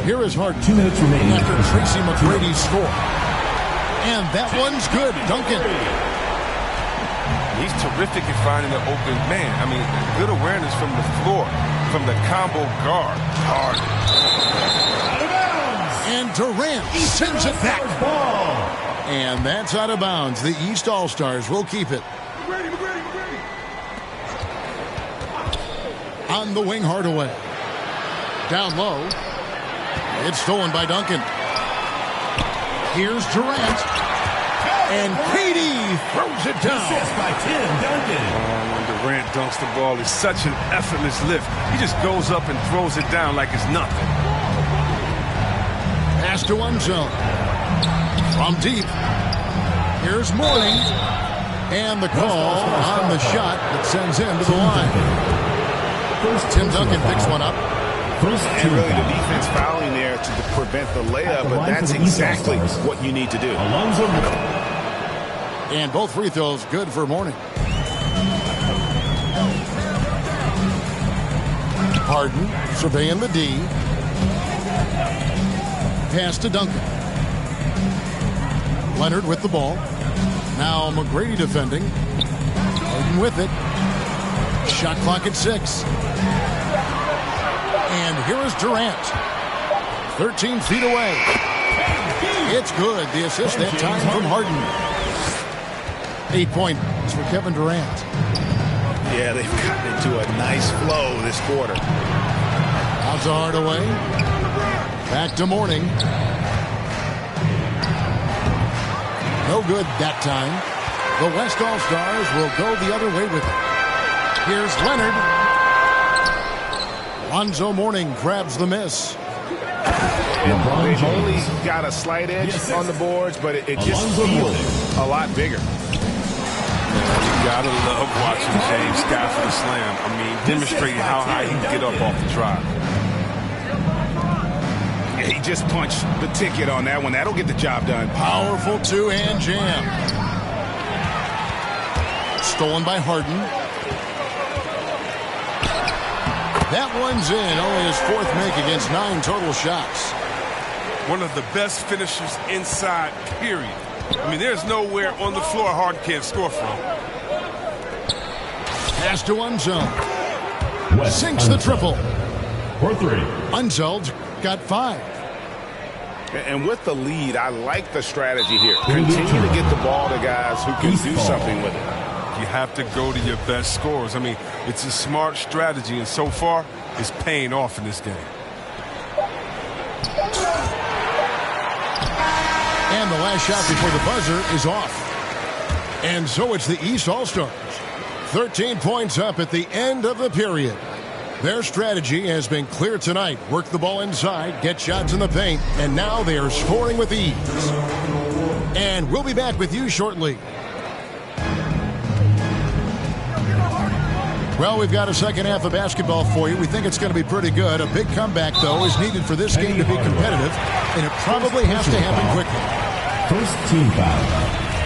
Here is Harden. 2 minutes remaining after Tracy McGrady's score. And that one's good. Duncan. He's terrific at finding an open man. I mean, good awareness from the floor, from the combo guard. Harden. And Durant sends it back. And that's out of bounds. The East All-Stars will keep it. On the wing, Hardaway. Down low. It's stolen by Duncan. Here's Durant. And KD throws it down. By Tim Duncan. When Durant dunks the ball, it's such an effortless lift. He just goes up and throws it down like it's nothing. Pass to one zone. From deep. Here's Mourning. And the call on the shot that sends him to the line. Tim Duncan picks one up. And really the defense fouling there to prevent the layup, but that's exactly what you need to do. And both free throws good for Mourning. Harden surveying the D. Pass to Duncan. Leonard with the ball. Now McGrady defending. Harden with it. Shot clock at 6. And here is Durant. 13 feet away. It's good. The assist that time from Harden. 8 points for Kevin Durant. Yeah, they've gotten into a nice flow this quarter. Out to Hardaway. Back to Mourning. No good that time. The West All-Stars will go the other way with it. Here's Leonard. Lonzo Mourning grabs the miss. They've only got a slight edge on the boards, but it just feels a lot bigger. You gotta love watching James Scott for the slam. I mean, demonstrating how high he can get up off the drive. Yeah, he just punched the ticket on that one. That'll get the job done. Powerful two-hand jam. Stolen by Harden. That one's in. Only his 4th make against 9 total shots. One of the best finishers inside, period. I mean, there's nowhere on the floor Harden can't score from. Pass to Unzeld. Sinks the triple. For 3. Unzeld's got 5. And with the lead, I like the strategy here. Continue to get the ball to guys who can do something with it. You have to go to your best scorers. I mean, it's a smart strategy, and so far, it's paying off in this game. And the last shot before the buzzer is off. And so it's the East All-Stars. 13 points up at the end of the period. Their strategy has been clear tonight. Work the ball inside, get shots in the paint, and now they are scoring with ease. And we'll be back with you shortly. Well, we've got a second half of basketball for you. We think it's going to be pretty good. A big comeback, though, is needed for this game to be competitive, and it probably has to happen quickly. First team foul.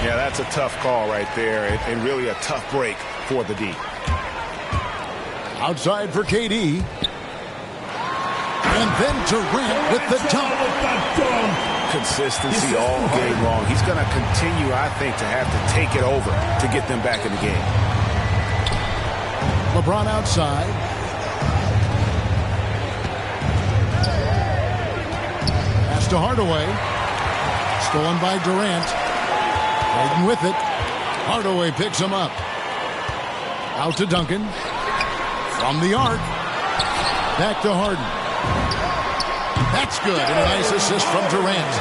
Yeah, that's a tough call right there, and really a tough break for the D. Outside for KD. And then Durant with the dunk. Consistency all game long. He's going to continue, I think, to have to take it over to get them back in the game. LeBron outside. Pass to Hardaway. Stolen by Durant. Harden with it. Hardaway picks him up. Out to Duncan. From the arc. Back to Harden. That's good. And a nice assist from Durant.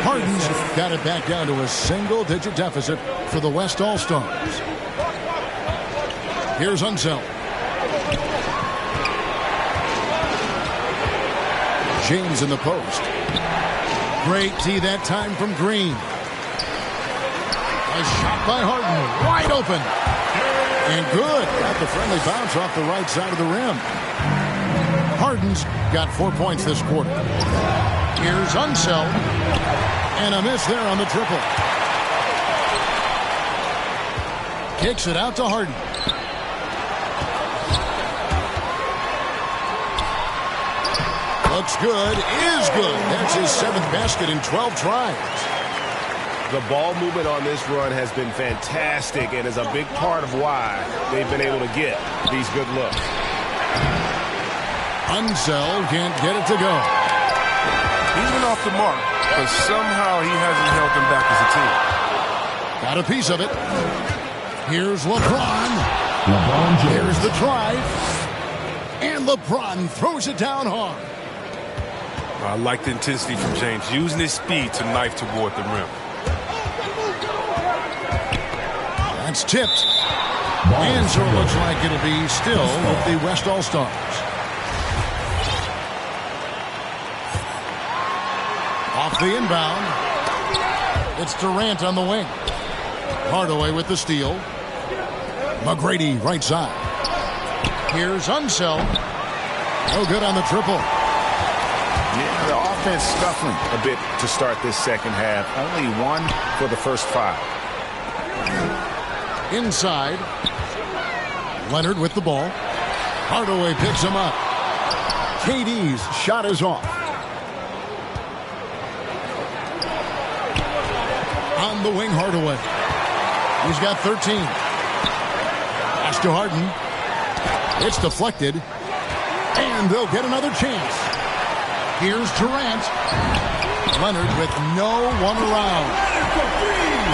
Harden's got it back down to a single-digit deficit for the West All-Stars. Here's Unseld. James in the post. Great tee that time from Green. A shot by Harden. Wide open. And good. Got the friendly bounce off the right side of the rim. Harden's got 4 points this quarter. Here's Unseld. And a miss there on the triple. Kicks it out to Harden. Looks good. Is good. That's his 7th basket in 12 tries. The ball movement on this run has been fantastic and is a big part of why they've been able to get these good looks. Unseld can't get it to go. He's been off the mark, but somehow he hasn't held them back as a team. Got a piece of it. Here's LeBron. Here's the drive. And LeBron throws it down hard. I like the intensity from James, using his speed to knife toward the rim. That's tipped. And so it looks like it'll be still with the West All-Stars. Off the inbound. It's Durant on the wing. Hardaway with the steal. McGrady right side. Here's Unseld. No good on the triple. Yeah, the offense scuffling a bit to start this second half. Only 1 for the first 5. Inside. Leonard with the ball. Hardaway picks him up. KD's shot is off. On the wing, Hardaway. He's got 13. Pass to Harden. It's deflected. And they'll get another chance. Here's Durant. Leonard with no one around.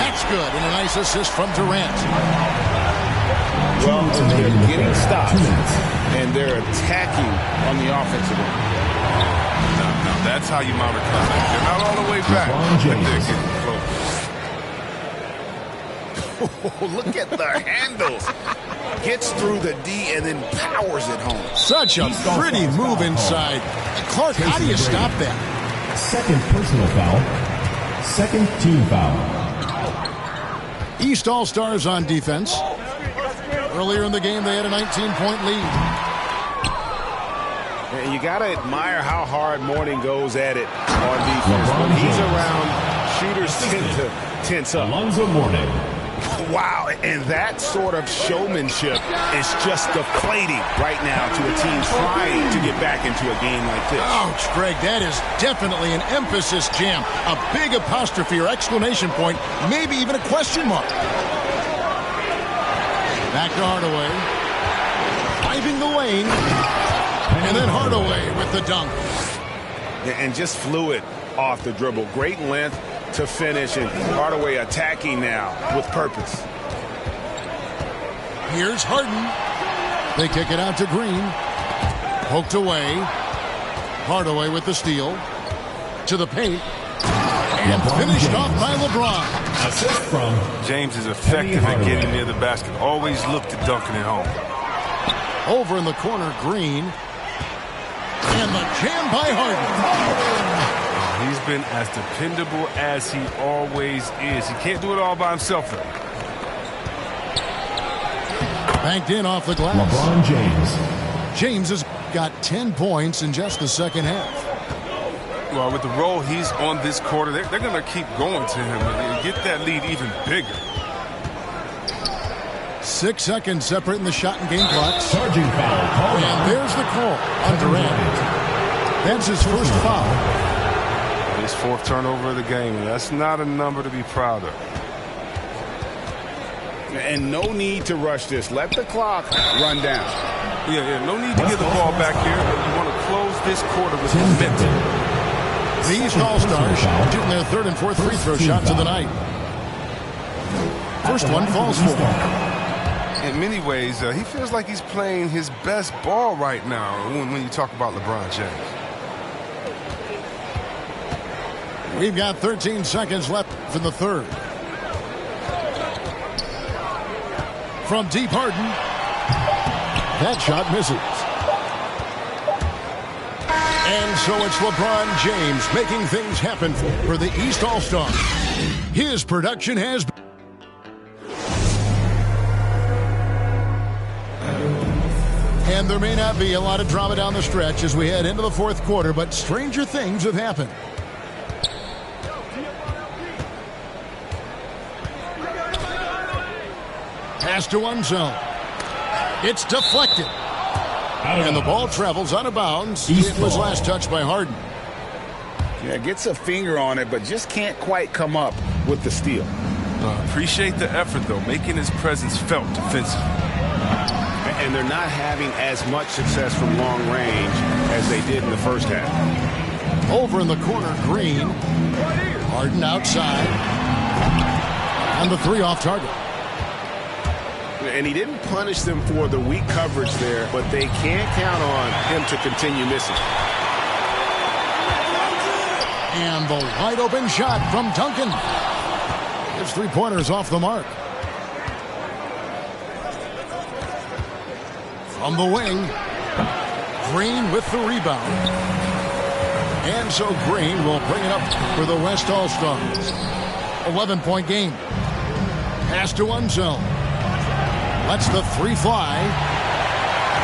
That's good. And a nice assist from Durant. Well, they're getting stops. And they're attacking on the offensive end. Now, that's how you mount a comeback. They're not all the way back, but they're getting close. Oh, look at the handles. Gets through the D and then powers it home. Such a pretty move inside. Clark, how do you stop that? Second personal foul. Second team foul. East All-Stars on defense. Earlier in the game, they had a 19-point lead. And you got to admire how hard Mourning goes at it on defense. When he's around, shooters tend to tense up. Alonzo Mourning. Wow, and that sort of showmanship is just deflating right now to a team trying to get back into a game like this. Ouch, Greg, that is definitely an emphasis jam. A big apostrophe or exclamation point, maybe even a question mark. Back to Hardaway. Driving the lane. And then Hardaway with the dunk. And just fluid off the dribble. Great length to finish, and Hardaway attacking now with purpose. Here's Harden. They kick it out to Green. Poked away. Hardaway with the steal. To the paint. And finished off by LeBron. Assist from James is effective at getting near the basket. Always look to dunking it home. Over in the corner, Green. And the jam by Harden. He's been as dependable as he always is. He can't do it all by himself, though. Banked in off the glass. LeBron James. James has got 10 points in just the second half. Well, with the role he's on this quarter, they're going to keep going to him and get that lead even bigger. 6 seconds separating the shot and game clocks. Charging foul. And there's the call on Durant. That's his first foul. His 4th turnover of the game. That's not a number to be proud of. And no need to rush this. Let the clock run down. Yeah, no need to get the ball back here. You want to close this quarter with momentum. These All-Stars shooting their 3rd and 4th free throw shots of the night. First one falls for him. In many ways, he feels like he's playing his best ball right now when you talk about LeBron James. We've got 13 seconds left in the third. From deep, Harden. That shot misses. And so it's LeBron James making things happen for the East All-Stars. His production has been... And there may not be a lot of drama down the stretch as we head into the fourth quarter, but stranger things have happened. Pass to one zone. It's deflected. And the ball travels out of bounds. It was last touched by Harden. Yeah, gets a finger on it, but just can't quite come up with the steal. Appreciate the effort, though, making his presence felt defensively. And they're not having as much success from long range as they did in the first half. Over in the corner, Green. Harden outside. And the three off target. And he didn't punish them for the weak coverage there, but they can't count on him to continue missing. And the wide open shot from Duncan. His three-pointers off the mark. From the wing, Green with the rebound. And so Green will bring it up for the West All-Stars. 11-point game. Pass to one zone. Lets the three fly.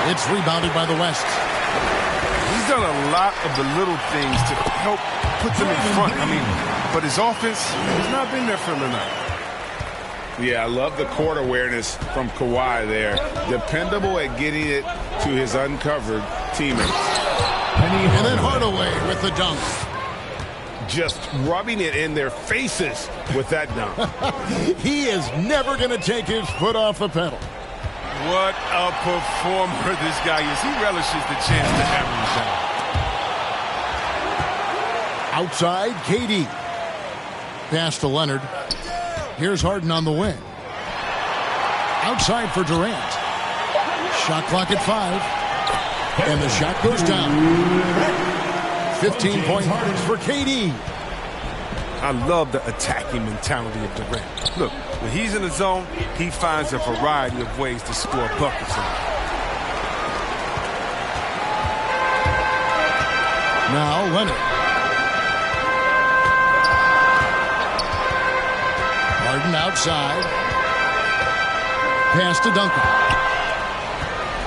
It's rebounded by the West. He's done a lot of the little things to help put them in front. But his offense has not been there for him tonight. Yeah, I love the court awareness from Kawhi there. Dependable at getting it to his uncovered teammates. And then Hardaway with the dunk. Just rubbing it in their faces with that dunk. He is never going to take his foot off the pedal. What a performer this guy is. He relishes the chance to hammer him down. Outside, KD. Pass to Leonard. Here's Harden on the wing. Outside for Durant. Shot clock at 5. And the shot goes down. 15-point for KD. I love the attacking mentality of Durant. Look, when he's in the zone, he finds a variety of ways to score buckets on. Now Leonard. Harden outside. Pass to Duncan.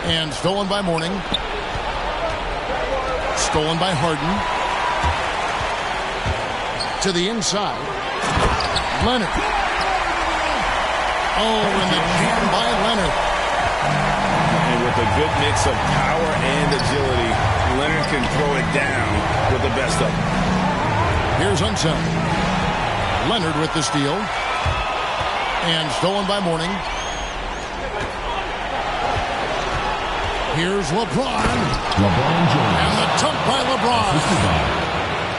And stolen by Mourning. Stolen by Harden. To the inside. Leonard. Oh, and the jam by Leonard. And with a good mix of power and agility, Leonard can throw it down with the best of them. Here's Unseld. Leonard with the steal. And stolen by Mourning. Here's LeBron. LeBron James. And the dunk by LeBron.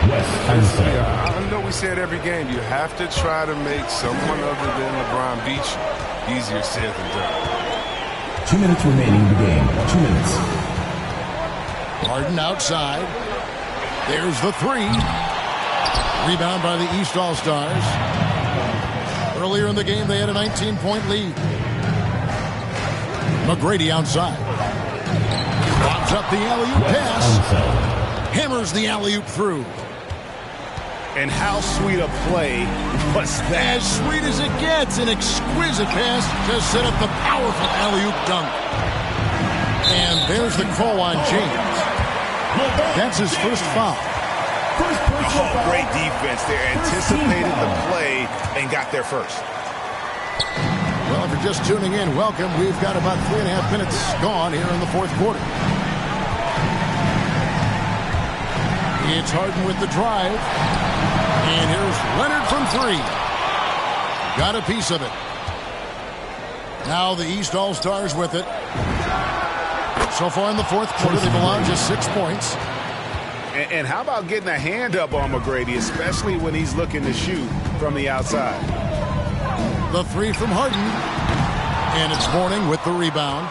I know we say it every game. You have to try to make someone other than LeBron beat you. Easier said than done. 2 minutes remaining in the game. 2 minutes. Harden outside. There's the three. Rebound by the East All-Stars. Earlier in the game, they had a 19-point lead. McGrady outside. Lobs up the alley-oop pass. Hammers the alley-oop through. And how sweet a play was that? As sweet as it gets. An exquisite pass to set up the powerful alley-oop dunk. And there's the call on James. That's his first foul. Oh, great defense there. Anticipated the play and got there first. Well, if you're just tuning in, welcome. We've got about 3.5 minutes gone here in the fourth quarter. It's Harden with the drive. And here's Leonard from three. Got a piece of it. Now the East All-Stars with it. So far in the fourth quarter, they've allowed just 6 points. And how about getting a hand up on McGrady, especially when he's looking to shoot from the outside? The three from Harden. And it's Mourning with the rebound.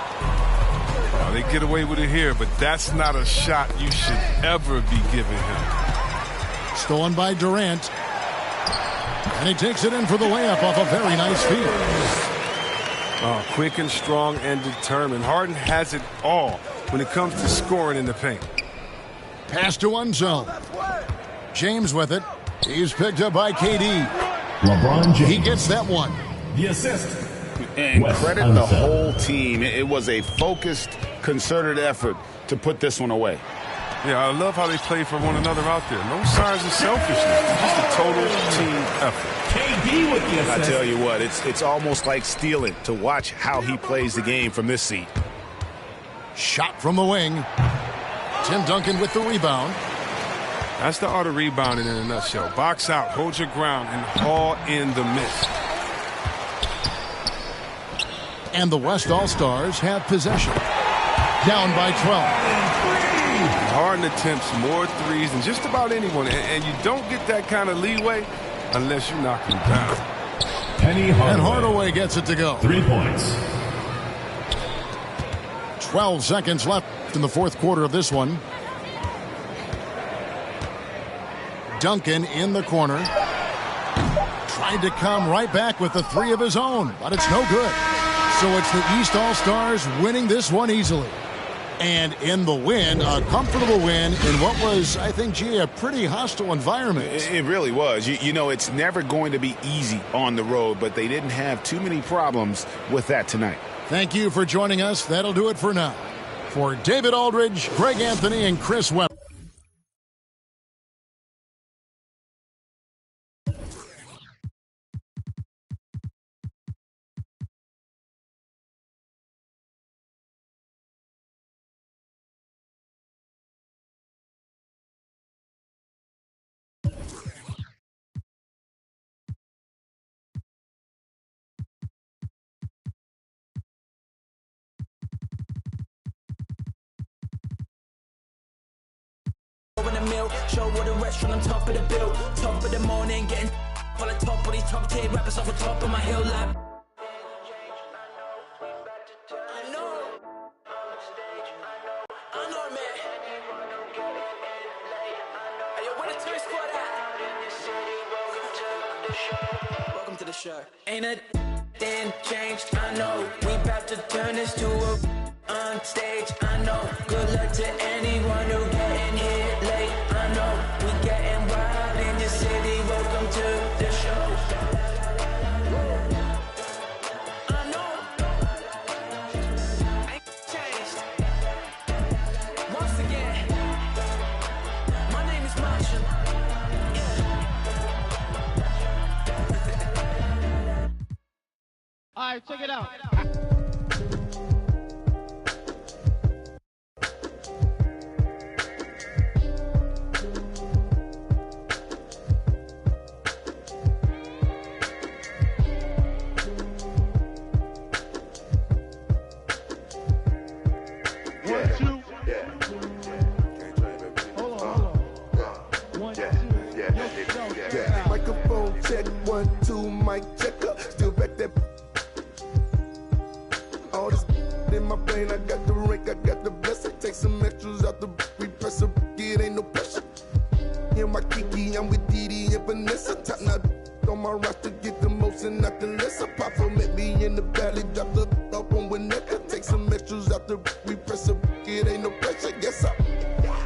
They get away with it here, but that's not a shot you should ever be giving him. Stolen by Durant. And he takes it in for the layup off a very nice feed. Oh, quick and strong and determined. Harden has it all when it comes to scoring in the paint. Pass to one zone. James with it. He's picked up by KD. LeBron James. He gets that one. The assist. And credit the whole team. It was a focused, concerted effort to put this one away. Yeah, I love how they play for one another out there. No signs of selfishness. Just a total team effort. KD with the assist. I tell you what, it's almost like stealing to watch how he plays the game from this seat. Shot from the wing. Tim Duncan with the rebound. That's the art of rebounding in a nutshell. Box out, hold your ground, and haul in the miss. And the West All-Stars have possession. Down by 12. Harden attempts more threes than just about anyone, and you don't get that kind of leeway unless you knock him down. Penny Hardaway. And Hardaway gets it to go. 3 points. 12 seconds left in the fourth quarter of this one. Duncan in the corner. Tried to come right back with the three of his own, but it's no good. So it's the East All-Stars winning this one easily. And in the win, a comfortable win in what was, I think, G, a pretty hostile environment. It really was. You know, it's never going to be easy on the road, but they didn't have too many problems with that tonight. Thank you for joining us. That'll do it for now. For David Aldridge, Greg Anthony, and Chris Webb. Show with the restaurant on top of the bill. Top of the morning, getting for the top of these top tier rappers off the top of my hill lap. I know, man. Hey, yo, where the tourist squad at? Welcome to the show. Ain't a thing changed, I know. We about to turn this to a on stage, I know. Good luck to anyone who getting here late, I know. We getting wild in the city, welcome to the show. I know. Ain't changed. Once again, my name is Marshall. All right, check it out. Microphone check, 1, 2, mic checker. Still back that. All this in my brain, I got the rank, I got the blessing. Take some extras out the repressor, it ain't no pressure. In my Kiki, I'm with Didi and Vanessa. Top now on my roster, get the most and not the lesser. Papa met me in the valley, drop the up on Winnetka. Take some extras out the repressor, it ain't no pressure. Yes,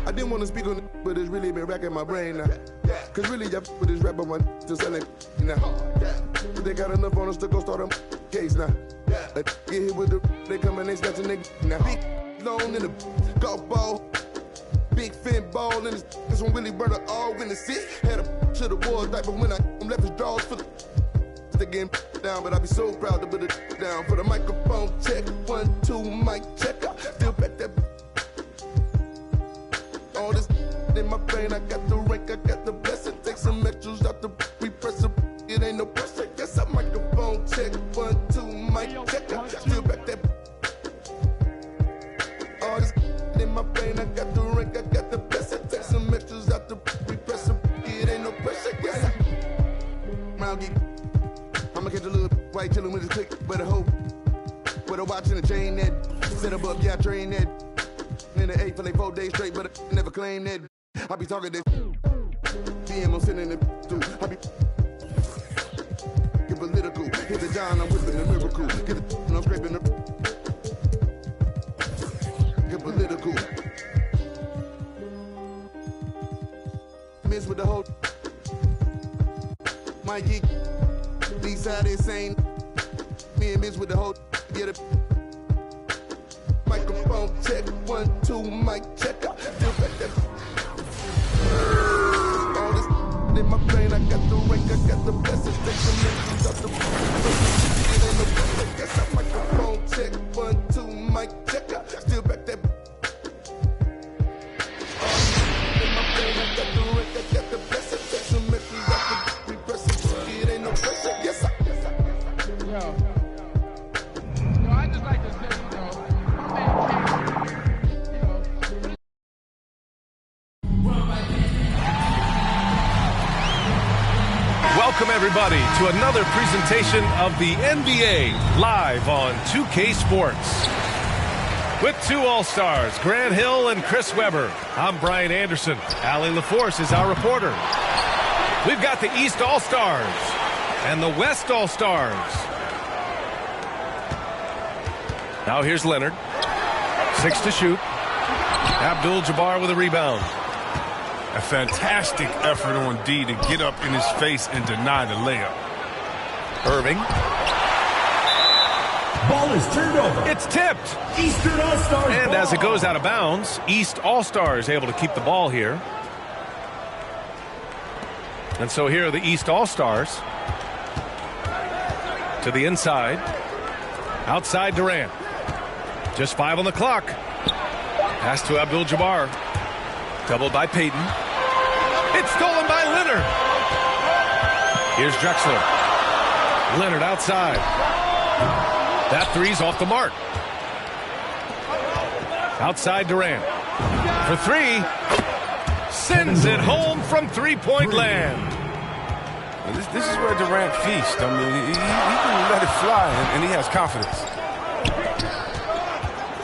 I didn't want to speak on it, but it's really been racking my brain now. Cause really, I with this rapper one to selling now. They got enough on us to go start a case now. Get hit with the, they come and they snatching they now. Big loan in the golf ball, big fin ball in this one Willie Burner all in the seat. Had a to the wall type, but when I left his drawers for the they getting down, but I be so proud to put it down for the microphone check. 1, 2, mic checker. Still back that. All this in my brain, I got the rank, I got the blessing. Take some extras out the repressor, it ain't no pressure. Yes, I microphone check, 1, 2, mic checker. Still back that. All this in my brain, I got the rank, I got the blessing. Take some extras out the repressor, it ain't no pressure. Yes, I'ma catch a little white chillin' with his click, but a hoe, with a watch and a chain that set up, yeah, I train that. In the 8 for like 4 days straight, but I never claim that. I be talking this. DM, I'm sending it through. I be get political. Hit the John, I'm whipping the miracle. Get the I'm scraping the get political. My geek, these are insane. Me and Miss with the whole get it. Microphone check, 1, 2, mic check. All this in my brain, I got the rank, I got the blessings. Take some mentions out the it ain't no blessing. Guess I microphone check, 1, 2, mic check. Still back that. In my brain, I got the rank, I got the blessings. Take some mentions out the repressing. It ain't no blessing. Yes, I. Yo, I just like to say, Welcome, everybody, to another presentation of the NBA live on 2K Sports. With two All-Stars, Grant Hill and Chris Webber. I'm Brian Anderson. Allie LaForce is our reporter. We've got the East All-Stars and the West All-Stars. Now here's Leonard. 6 to shoot. Abdul-Jabbar with a rebound. A fantastic effort on D to get up in his face and deny the layup. Irving. Ball is turned over. It's tipped. Eastern All-Stars. And ball. as it goes out of bounds, East All-Stars able to keep the ball here. And so here are the East All-Stars. To the inside. Outside Durant. Just 5 on the clock. Pass to Abdul-Jabbar. Doubled by Payton. It's stolen by Leonard. Here's Drexler. Leonard outside. That three's off the mark. Outside Durant. For 3. Sends it home from three-point land. This is where Durant feasts. I mean, he can let it fly, and he has confidence.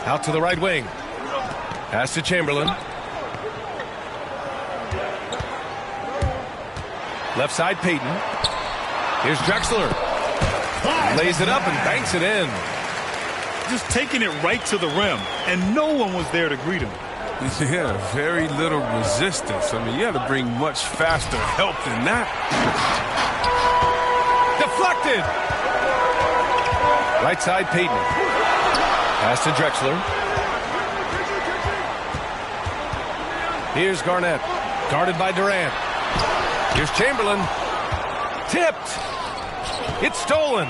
Out to the right wing. Pass to Chamberlain. Left side, Payton. Here's Drexler. Lays it up and banks it in. Just taking it right to the rim, and no one was there to greet him. Yeah, very little resistance. I mean, you had to bring much faster help than that. Deflected. Right side, Payton. Pass to Drexler. Here's Garnett. Guarded by Durant. Here's Chamberlain. Tipped. It's stolen.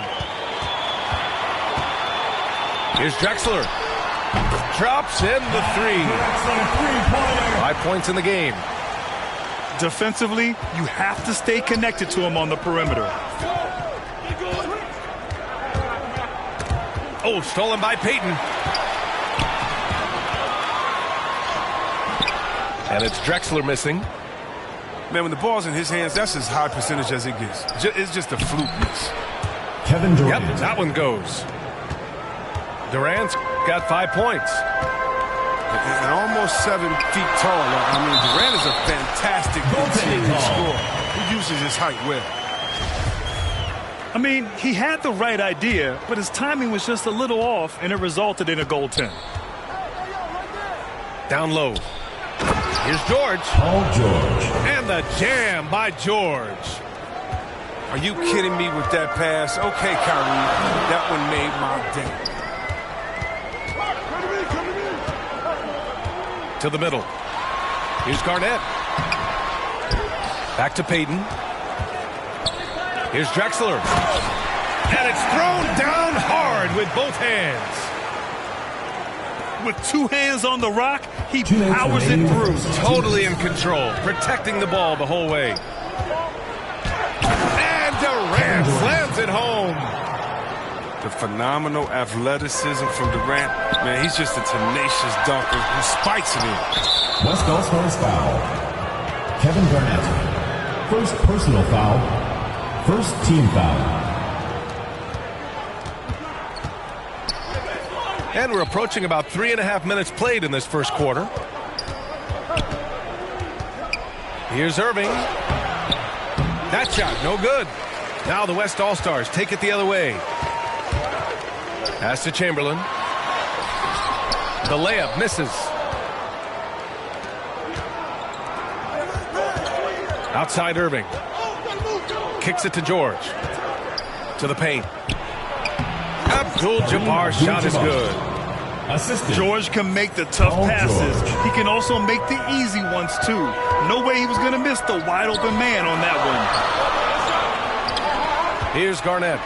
Here's Drexler. Drops in the 3. 5 points in the game. Defensively, you have to stay connected to him on the perimeter. Oh, stolen by Payton. And it's Drexler missing. Man, when the ball's in his hands, that's as high percentage as it gets. It's just a fluke miss. Kevin Durant. Yep, that one goes. Durant's got 5 points. And almost 7 feet tall. I mean, Durant is a fantastic interior scorer. He uses his height well. I mean, he had the right idea, but his timing was just a little off, and it resulted in a goaltend. Down low. Here's George. Paul George. And the jam by George. Are you kidding me with that pass? Okay, Kyrie. That one made my day. To the middle. Here's Garnett. Back to Payton. Here's Drexler. And it's thrown down hard with both hands. With 2 hands on the rock, he powers it through. Totally in control, protecting the ball the whole way. And Durant slams it home. The phenomenal athleticism from Durant. Man, he's just a tenacious dunker who spikes it in. West All-Stars foul. Kevin Garnett. First personal foul. First team foul. And we're approaching about 3.5 minutes played in this first quarter. Here's Irving. That shot, no good. Now the West All-Stars take it the other way. Pass to Chamberlain. The layup misses. Outside Irving. Kicks it to George. To the paint. Abdul-Jabbar's shot is good. George can make the tough passes. He can also make the easy ones, too. No way he was going to miss the wide-open man on that one. Here's Garnett.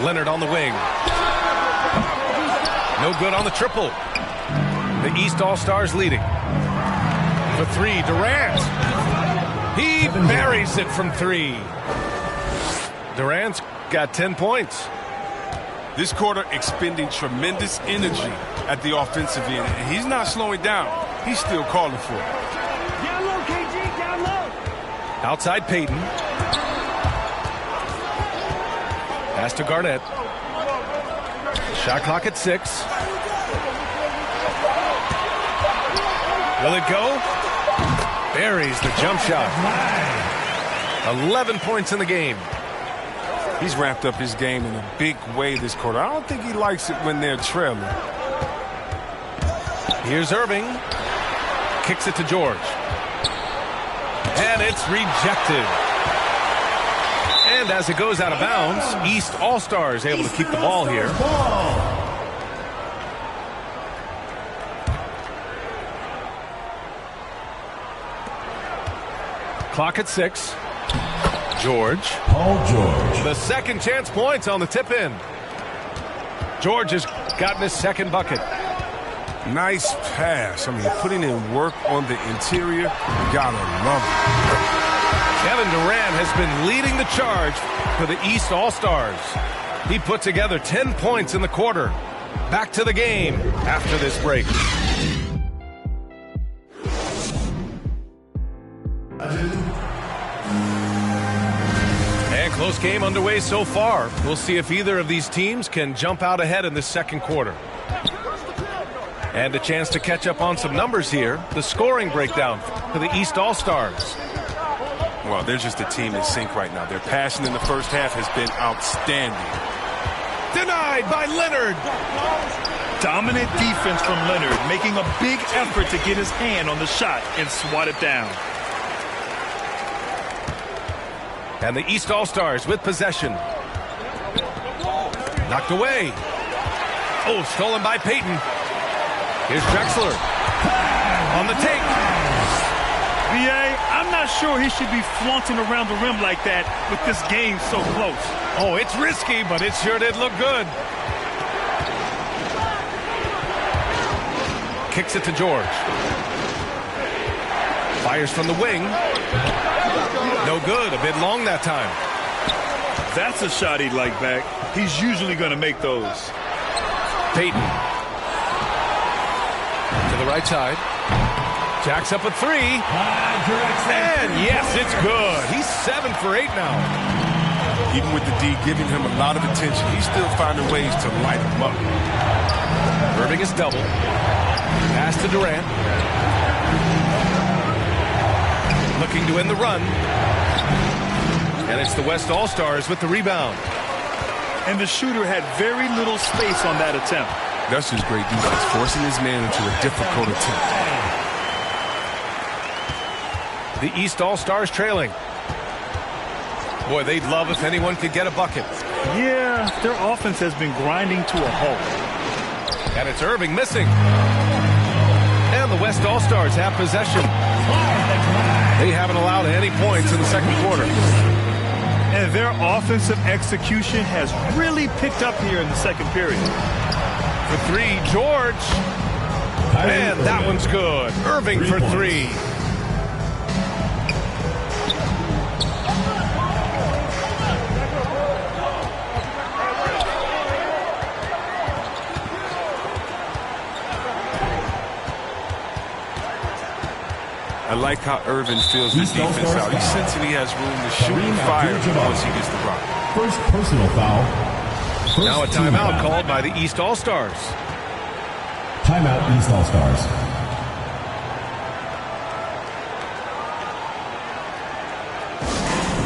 Leonard on the wing. No good on the triple. The East All-Stars leading. For three, Durant. He buries it from three. Durant's got 10 points. This quarter expending tremendous energy at the offensive end, and he's not slowing down. He's still calling for it. Down low, KG, down low. Outside Payton. Pass to Garnett. Shot clock at 6. Will it go? Buries the jump shot. 11 points in the game. He's ramped up his game in a big way this quarter. I don't think he likes it when they're trailing. Here's Irving. Kicks it to George. And it's rejected. And as it goes out of bounds, East All-Stars able to keep the ball here. Clock at 6. George. The second chance points on the tip-in. George has gotten his second bucket. Nice pass. I mean, putting in work on the interior. You gotta love it. Kevin Durant has been leading the charge for the East All-Stars. He put together 10 points in the quarter. Back to the game after this break. And close game underway so far. We'll see if either of these teams can jump out ahead in the second quarter. And a chance to catch up on some numbers here. The scoring breakdown for the East All-Stars. Well, they're just a team in sync right now. Their passing in the first half has been outstanding. Denied by Leonard. Dominant defense from Leonard, making a big effort to get his hand on the shot and swat it down. And the East All-Stars with possession. Knocked away. Oh, stolen by Payton. Here's Drexler. On the take. B.A., I'm not sure he should be flaunting around the rim like that with this game so close. Oh, it's risky, but it sure did look good. Kicks it to George. Fires from the wing. No good. A bit long that time. That's a shot he'd like back. He's usually going to make those. Payton. To the right side. Jacks up a three. And yes, it's good. He's 7 for 8 now. Even with the D giving him a lot of attention, he's still finding ways to light him up. Irving is double. Pass to Durant. Looking to end the run. And it's the West All-Stars with the rebound. And the shooter had very little space on that attempt. That's just great defense, forcing his man into a difficult attempt. The East All-Stars trailing. Boy, they'd love if anyone could get a bucket. Yeah, their offense has been grinding to a halt. And it's Irving missing. And the West All-Stars have possession. They haven't allowed any points in the second quarter. And their offensive execution has really picked up here in the second period. For three, George. And that one's good. Irving for three. I like how Irvin fills the defense out. He's sensing he has room to shoot and fire once he gets the rock. First personal foul. Now a timeout called by the East All-Stars. Timeout, East All-Stars.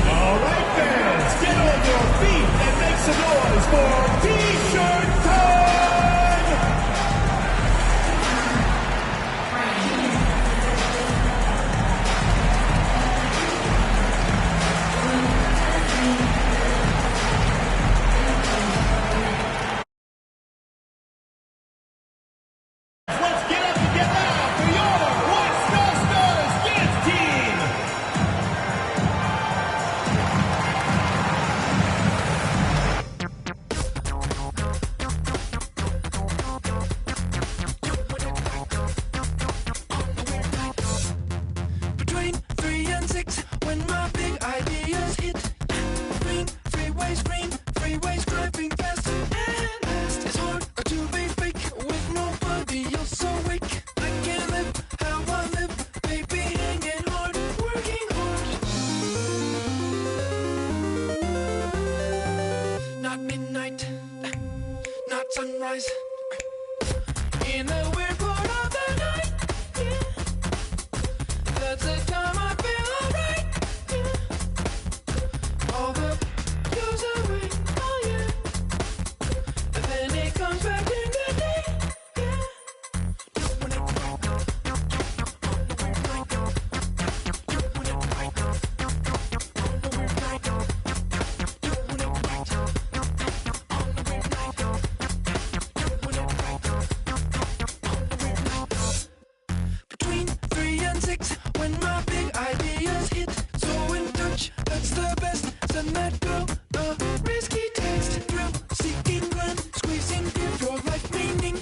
All right, fans, get on your feet and make some noise for T-shirt time! sunrise. In the weird part of the night, yeah. That's the time I feel alright, yeah. All the goes away, oh yeah. But then it comes back in the day, yeah. Between 3 and 6, when my big ideas hit, so in touch, that's the best. Send that girl a risky text, thrill seeking glance, squeezing deep your life meaning.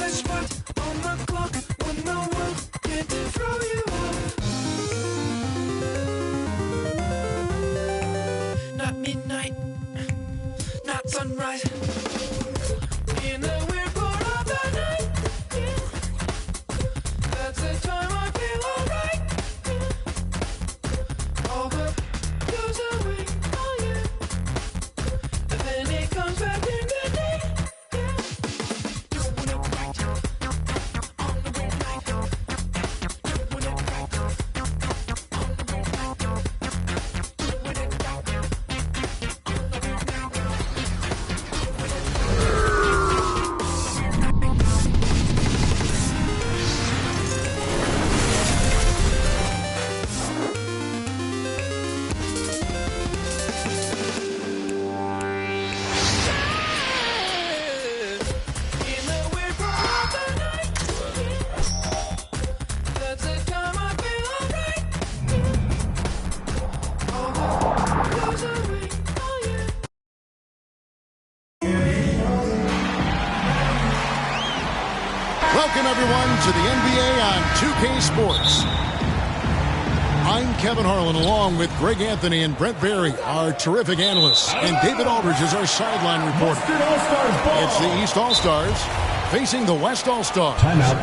Let's spot on the clock when the world can't throw you off. Not midnight, not sunrise. In the weird part of the night, yeah. That's the time I feel alright, yeah. All the goes away, oh yeah. And then it comes back in the day, yeah. Doing it right on the weird night. Doing it right on the weird night. Doing it right on the weird In the weird part of the night, yeah. That's the time I feel alright, yeah. All the goes away, oh yeah. Welcome, everyone, to the NBA on 2K Sports. I'm Kevin Harlan, along with Greg Anthony and Brent Berry, our terrific analysts, and David Aldridge is our sideline reporter. It's the East All-Stars facing the West All-Stars. Timeout.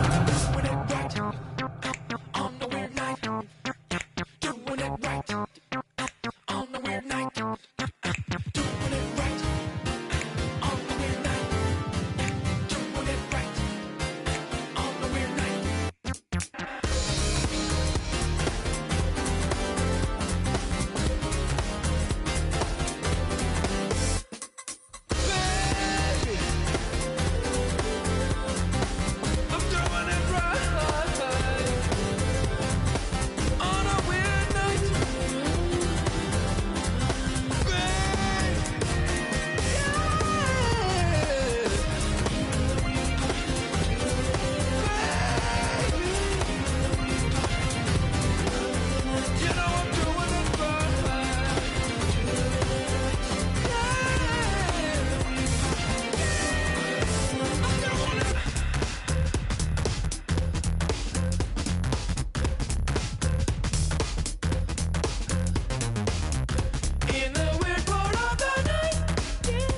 On the weird night, doing it right. On the weird night, doing it right. On the weird night, doing it right. On the weird night. Baby, I'm doing it right. On a weird night. You know I'm doing it right. I'm doing it. In the weird part of the night, yeah.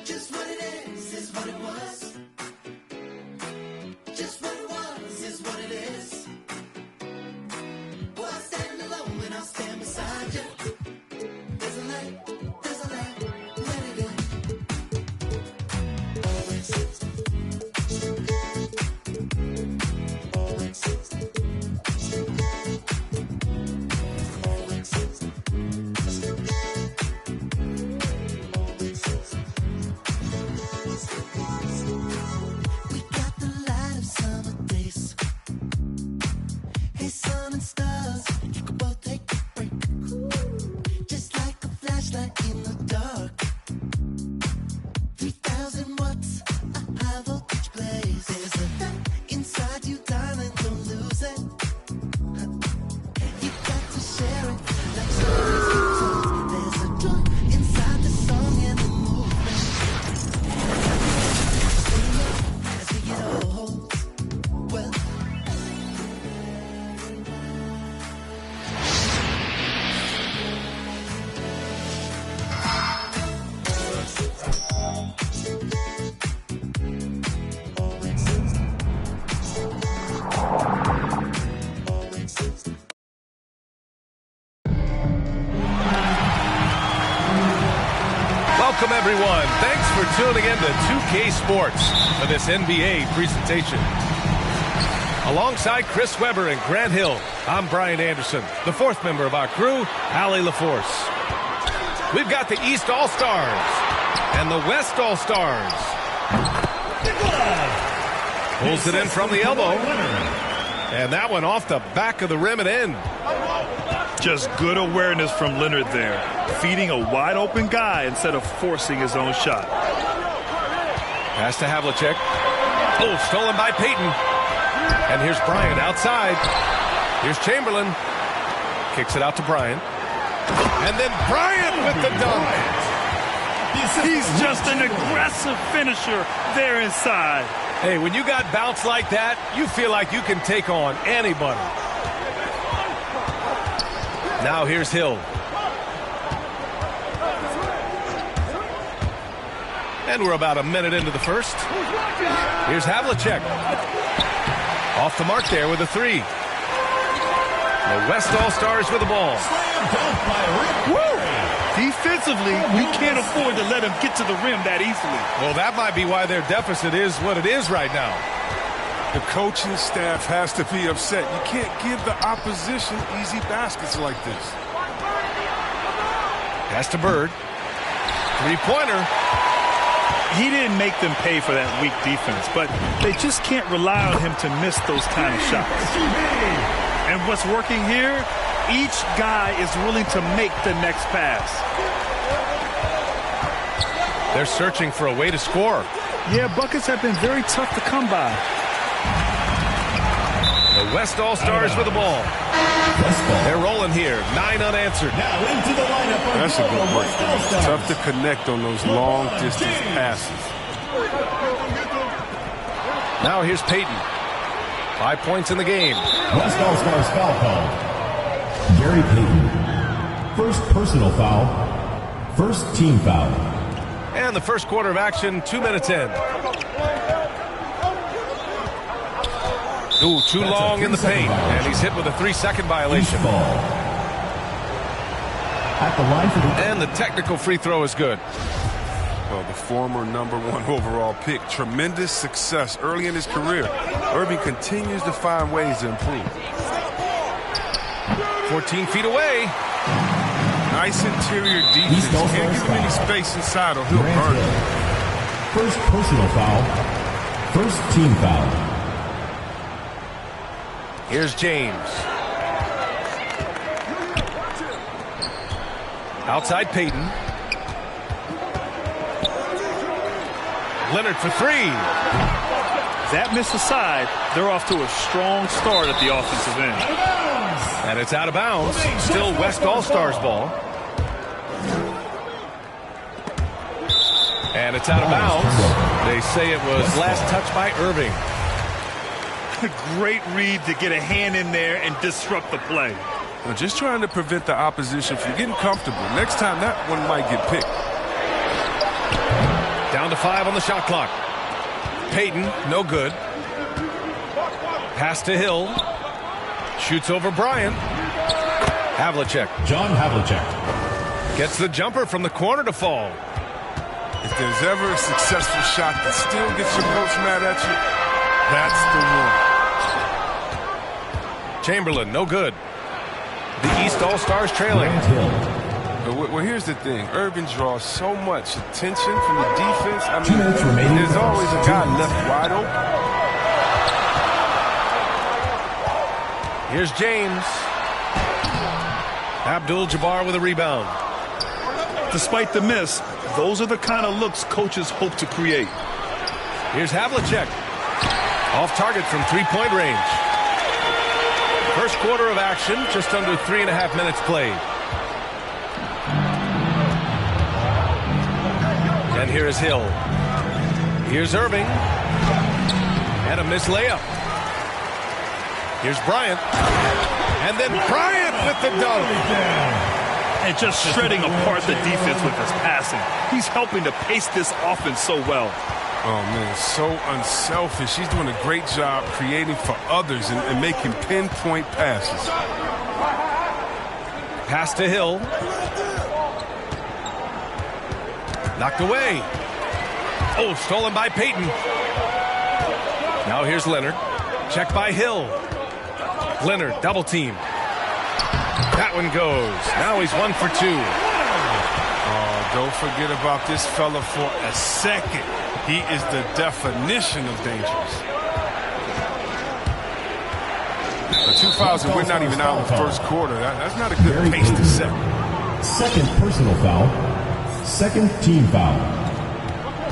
Just what it is what it was. Just what it was is what it is. Boy, I stand alone and I'll stand beside you. There's a light, let it in. We got the light of summer days. Hey, sun and stars, you can both take a break. Just like a flash Welcome, everyone. Thanks for tuning in to 2K Sports for this NBA presentation. Alongside Chris Webber and Grant Hill, I'm Brian Anderson, the fourth member of our crew, Allie LaForce. We've got the East All-Stars and the West All-Stars. Pulls it in from the elbow. And that one off the back of the rim and in. Just good awareness from Leonard there. Feeding a wide-open guy instead of forcing his own shot. Pass to Havlicek. Oh, stolen by Payton. And here's Bryant outside. Here's Chamberlain. Kicks it out to Bryant. And then Bryant with the dunk. He's just an aggressive finisher there inside. Hey, when you got bounce like that, you feel like you can take on anybody. Now here's Hill. And we're about a minute into the first. Here's Havlicek. Off the mark there with a three. The West All-Stars with the ball. Woo! Defensively, you can't afford to let him get to the rim that easily. Well, that might be why their deficit is what it is right now. The coaching staff has to be upset. You can't give the opposition easy baskets like this. Pass to Bird. Three-pointer. He didn't make them pay for that weak defense, but they just can't rely on him to miss those kind of shots. And what's working here, each guy is willing to make the next pass. They're searching for a way to score. Yeah, buckets have been very tough to come by. The West All-Stars with the ball. They're rolling here. 9 unanswered. That's a good break. It's tough to connect on those long-distance passes. Now here's Payton. 5 points in the game. West All-Stars foul call. Gary Payton. First personal foul. First team foul. And the first quarter of action, 2 minutes in. Ooh, too long in the paint. And he's hit with a 3-second violation. At the line for the... And the technical free throw is good. Well, the former #1 overall pick. Tremendous success early in his career. Irving continues to find ways to improve. 14 feet away. Nice interior defense. Can't give him any space inside or he'll burn it. First personal foul. First team foul. Here's James. Outside Payton. Leonard for three. That missed aside. They're off to a strong start at the offensive end. And it's out of bounds. Still West All-Stars ball. And it's out of bounds. They say it was last touched by Irving. Great read to get a hand in there and disrupt the play. Well, just trying to prevent the opposition from getting comfortable. Next time, that one might get picked. Down to 5 on the shot clock. Payton, no good. Pass to Hill. Shoots over Bryant. Havlicek. John Havlicek. Gets the jumper from the corner to fall. If there's ever a successful shot that still gets your coach mad at you, that's the one. Chamberlain, no good. The East All-Stars trailing. Well, here's the thing. Irving draws so much attention from the defense. I mean, 2 minutes remaining. there's always a guy left wide open. Here's James. Abdul-Jabbar with a rebound. Despite the miss, those are the kind of looks coaches hope to create. Here's Havlicek. Off target from three-point range. First quarter of action, just under 3.5 minutes played. And here is Hill. Here's Irving. And a missed layup. Here's Bryant. And then Bryant with the dunk. And just shredding apart the defense with his passing. He's helping to pace this offense so well. Oh, man, so unselfish. He's doing a great job creating for others and making pinpoint passes. Pass to Hill. Knocked away. Oh, stolen by Peyton. Now here's Leonard. Check by Hill. Leonard, double team. That one goes. Now he's 1 for 2. Oh, don't forget about this fella for a second. He is the definition of dangerous. The 2 fouls, and we're not even out in the first quarter. That's not a good pace to set. Second personal foul. Second team foul.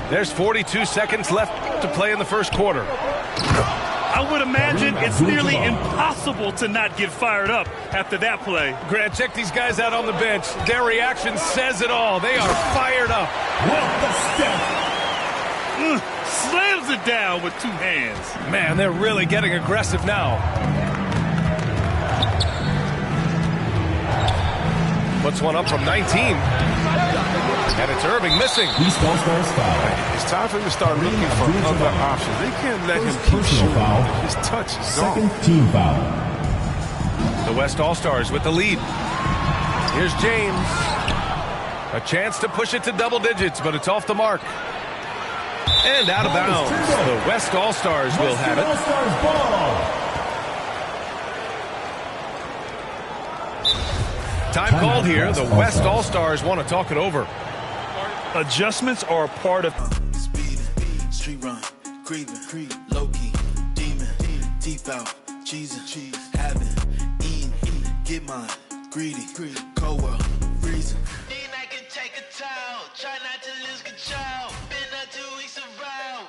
There's 42 seconds left to play in the first quarter. I would imagine it's nearly impossible to not get fired up after that play. Grant, check these guys out on the bench. Their reaction says it all. They are fired up. Slams it down with 2 hands. Man, they're really getting aggressive now. Puts one up from 19. And it's Irving missing. East All-Stars foul. It's time for him to start looking for other options. They can't let him keep shooting. Foul. His touch is Second gone. team foul. The West All-Stars with the lead. Here's James. A chance to push it to double digits, but it's off the mark. And out of bounds. The West All-Stars will have it. All-Stars ball. Time called here. The West All-Stars want to talk it over. Adjustments are a part of speeding, street run, creeping, low-key, demon, deep out, cheesing, having, eating, get mine, greedy, cold world, freezing. Then I can take a towel, try not to lose control. Been out 2 weeks around,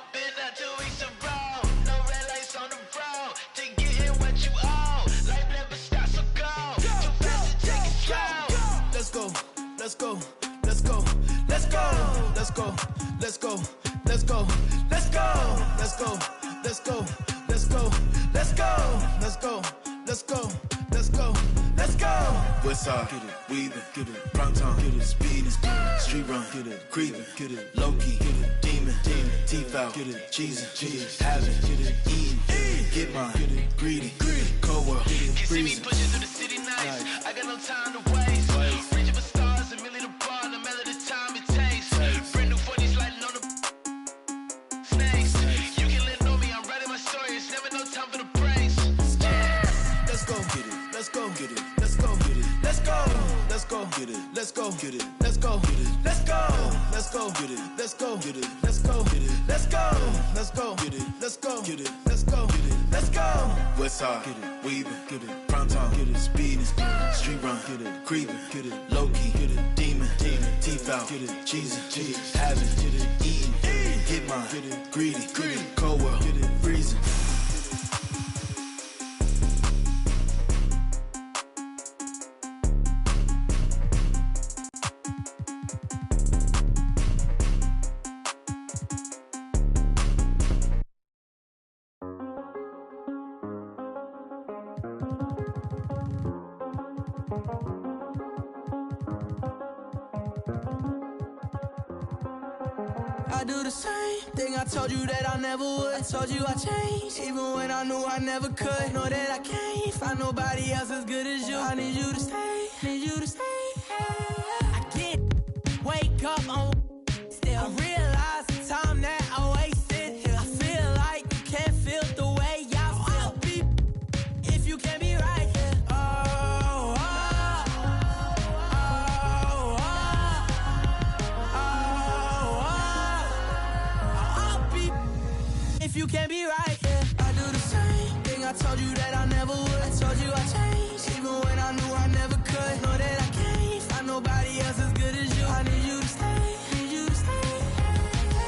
no red lights on the road, to get in what you owe. Life never stops, so go, too fast to take control. Let's go, let's go. Let's go, let's go, let's go, let's go, let's go, let's go, let's go, let's go, let's go, let's go, let's go, let's go, let's go, let's go. Westside, get it, weaving, get it, prime time, get it, speeding, street run, get it, creeping, get it, low key, get it, demon, teeth out, get it, cheesing, having, get it, eating, get mine, get it, greedy, cold world, freezing. Can see me pushing through the city nights. I got no time to waste. Reaching for stars and really the bar. Let's go, get it, let's go, get it, let's go, let's go, get it, let's go, get it, let's go, get it, let's go, let's go, get it, let's go, get it, let's go, get it, let's go, let's go, get it, let's go, get it, let's go, get it, let's go. Westside, get it, weaving, get it, prime time, get it, speeding, street run, get it, creeping, get it, low key, get it, demon, teeth out, get it, cheesing, having, get it, eating, get mine, get it, greedy, cold world, get it, freezing. I do the same thing I told you that I never would. I told you I changed, even when I knew I never could. Know that I can't find nobody else as good as you. I need you to stay, need you to stay. I can't wake up on still. I realize the time that I wasted here. I feel like you can't feel the way I feel. I'll be if you can't be right here. If you can't be right, yeah. I do the same thing I told you that I never would. I told you I changed, even when I knew I never could. Know that I can't find nobody else as good as you. I need you to stay, need you to stay.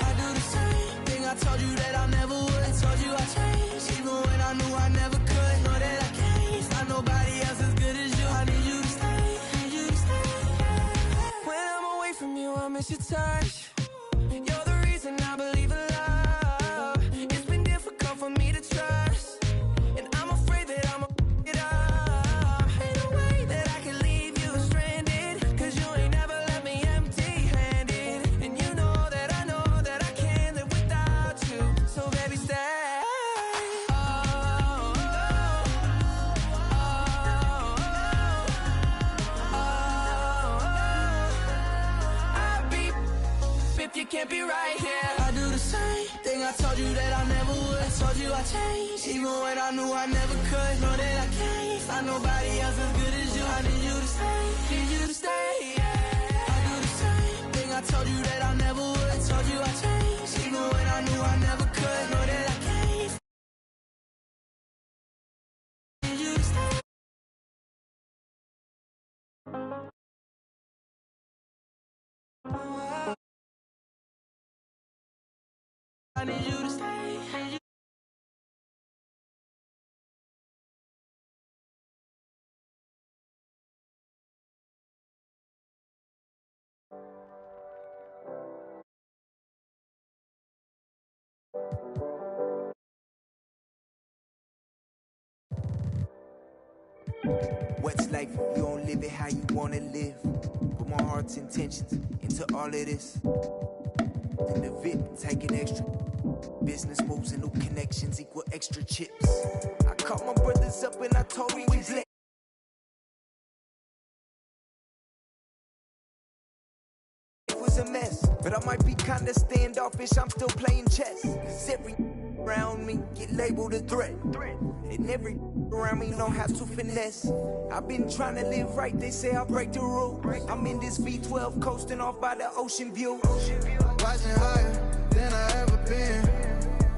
I do the same thing I told you that I never would. I told you I changed, even when I knew I never could. Know that I can't find nobody else as good as you. I need you to stay, need you to stay. When I'm away from you, I miss your touch. You're the reason I believe in love. For me to trust, and I'm afraid that I'm it up. Ain't no way that I can leave you stranded, cause you ain't never left me empty-handed. And you know that I can't live without you. So baby, stay. I'll be be right here. I do the same thing I told you that I never would. I told you I changed, even when I knew I never could. Know that I can't find nobody else as good as you. I need you to stay, need you to stay, yeah. I do the same thing I told you that I never would. I told you I changed, even when I knew I never could. Know that I can't. Need you to stay. I need you to stay. What's life if you don't live it how you wanna live? Put my heart's intentions into all of this. Then the VIP taking extra. Business moves and new connections equal extra chips. I called my brothers up and I told them we play. It was a mess, but I might be kinda standoffish. I'm still playing chess. Cause every around me get labeled a threat. And every around me know how to finesse. I've been trying to live right, they say I break the rule. I'm in this V12 coasting off by the ocean view. Rising higher than I ever been.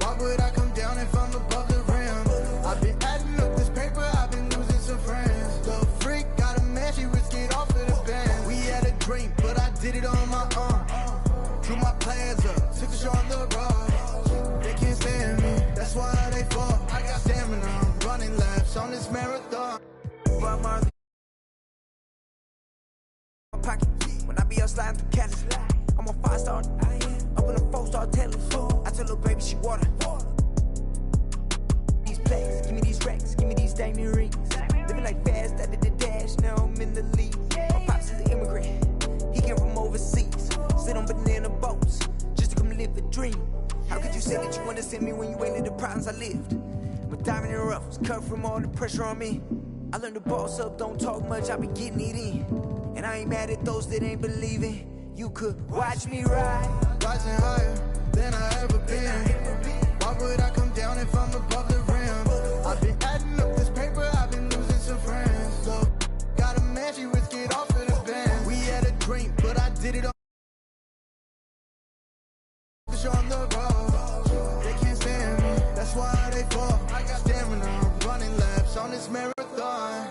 Why would I come down if I'm above the rim? I've been adding up this paper, I've been losing some friends. The freak got a man, she risked it off of the band. We had a dream, but I did it on my own. Drew my plans up, took a shot on the road. They can't stand me, that's why they fall. I got stamina, I'm running laps on this marathon. Pocket. When I be out sliding through Cali, I'm a 5-star. Up in a 4-star telly. I tell little baby she water. These plays, give me these racks, give me these diamond rings. Living like fast, I did the dash, now I'm in the league. My pops is an immigrant, he came from overseas. Sit on banana boats, just to come live the dream. How could you say that you understand me when you ain't in the problems I lived? My diamond in the rough was cut from all the pressure on me. I learned to boss up, don't talk much, I be getting it in. And I ain't mad at those that ain't believing. You could watch me ride. Rising higher than I ever been. Why would I come down if I'm above the rim? I've been adding up this paper, I've been losing some friends. So, got a man, she risked it off of the band. We had a dream, but I did it on the road. They can't stand me, that's why they fall. I got stamina, I'm running laps on this marathon.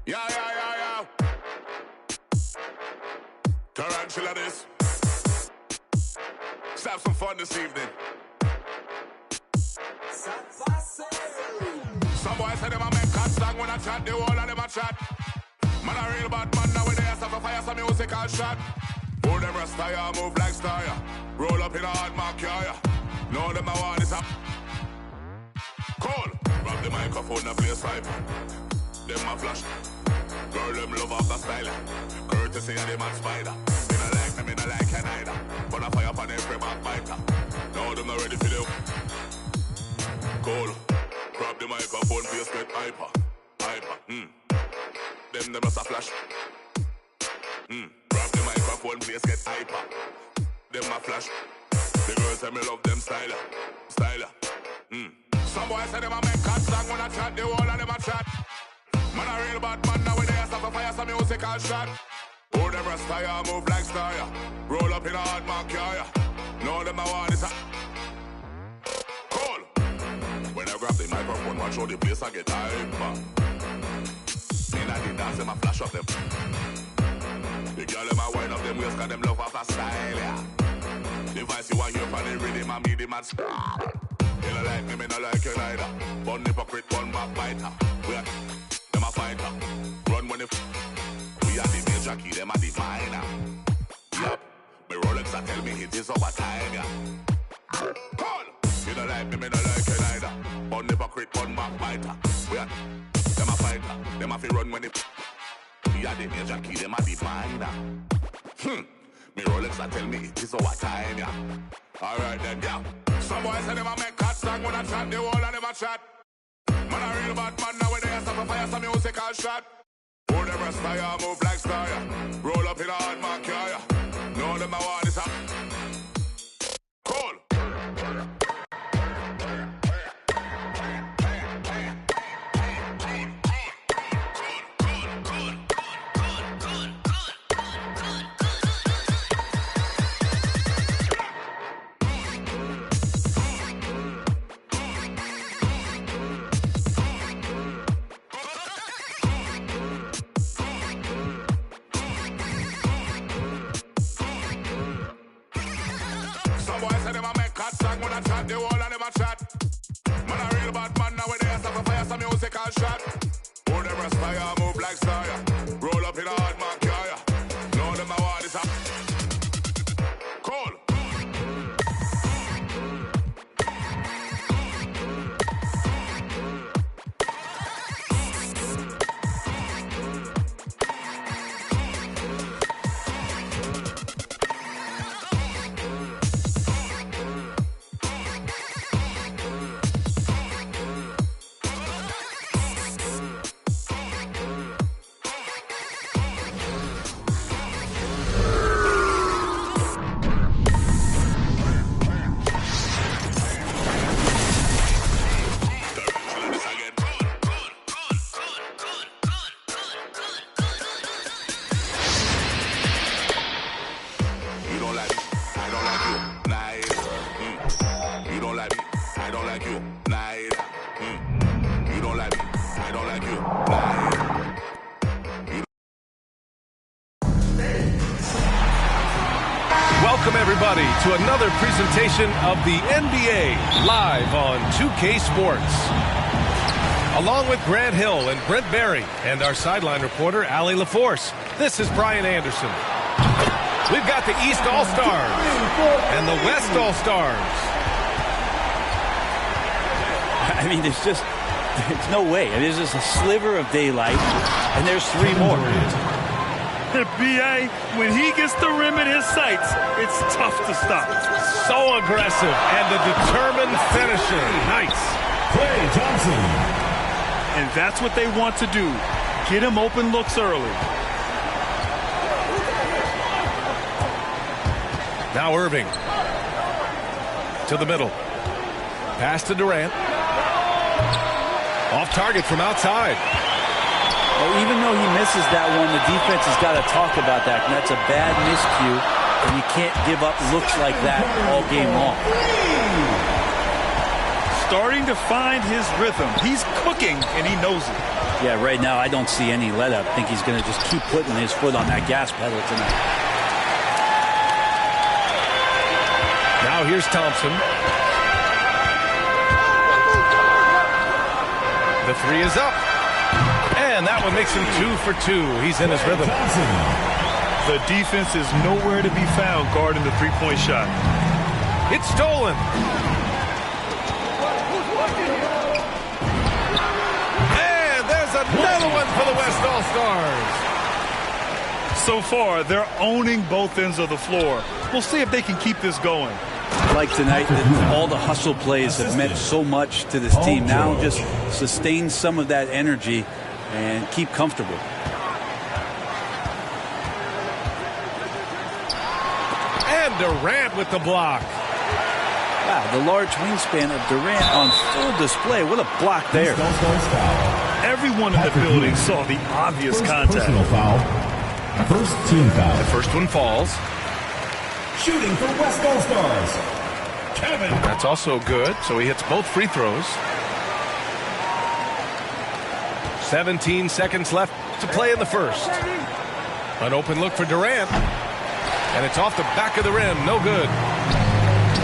Yeah. Tarantula this. Let's have some fun this evening. Some boys say them a make cat song when I chat, the whole of them a chat. Man a real bad man nowadays, have to fire some musical shot. Pull them rasta, move like star, roll up in a hard mark, yeah. Know them I want is a call. Grab the microphone and play a sniper. Them a flash. Girl, them love off the style. Courtesy of them and spider. Me no like them, me no like you neither. Put a fire upon every backbiter. Now them not ready for them. Call. Grab the microphone, face get hyper. Them just a flash. Grab the microphone, face get hyper. Them a flash. The girls say me love them styler. Some boys say them a make cat song when I chat, the whole of them a chat. Man a real bad man nowadays, have to fire some musical shot. Pull them rasta, move like star, roll up in a hard mark, yeah. Know them I want is a call. When I grab the microphone, watch how the place I get hyper. In a the dance, them a flash up them. The girl them a wind up them waist, cause them love off a style, yeah. The voice you want hear from the rhythm and me the mad scrap. You don't like me don't like you neither. One hypocrite, one backbiter. We are them a fighter. Run when we are the major key, them are the minor. Yup, me Rolex a tell me it is over time, yeah. Call! You don't like me don't like you neither. One hypocrite, one backbiter. We are them a fighter. Them a fi run when we are the major key, them are the minor. Me Rolex a tell me it is over time, yeah. Alright then, yeah. Some boys say them a make cut song when I chat, the whole of them a chat. Man a real bad man nowadays, stop a fire some musical shot. Who them rest fire, move like star, roll up in a hard mark, yeah. No them a want this up. Cool. The whole of them a chat. Man a real bad man nowadays, stop a fire some musical shot. Who them rest fire, move like star, roll up in a hard mark, yeah. No them a want this up. Cool. Welcome, everybody, to another presentation of the NBA live on 2K Sports. Along with Grant Hill and Brent Barry and our sideline reporter, Allie LaForce, this is Brian Anderson. We've got the East All-Stars and the West All-Stars. I mean, there's no way. There's just a sliver of daylight, and there's three more. B.A., when he gets the rim in his sights, it's tough to stop. So aggressive and a determined finisher. Nice. Klay Thompson. And that's what they want to do. Get him open looks early. Now Irving. To the middle. Pass to Durant. Off target from outside. Well, even though he misses that one, the defense has got to talk about that. And that's a bad miscue, and you can't give up looks like that all game long. Starting to find his rhythm. He's cooking, and he knows it. Yeah, right now I don't see any let up. I think he's going to just keep putting his foot on that gas pedal tonight. Now here's Thompson. The three is up. And that one makes him 2 for 2. He's in his rhythm. The defense is nowhere to be found guarding the three-point shot. It's stolen. And there's another one for the West All-Stars. So far, they're owning both ends of the floor. We'll see if they can keep this going. Like tonight, all the hustle plays have meant so much to this team. Now just sustain some of that energy and keep comfortable. And Durant with the block. Wow, the large wingspan of Durant on full display. What a block there. Everyone in the building saw the obvious contact. Personal foul. First team foul. The first one falls. Shooting for West All-Stars, Kevin. That's also good, so he hits both free throws. 17 seconds left to play in the first. An open look for Durant. And it's off the back of the rim. No good.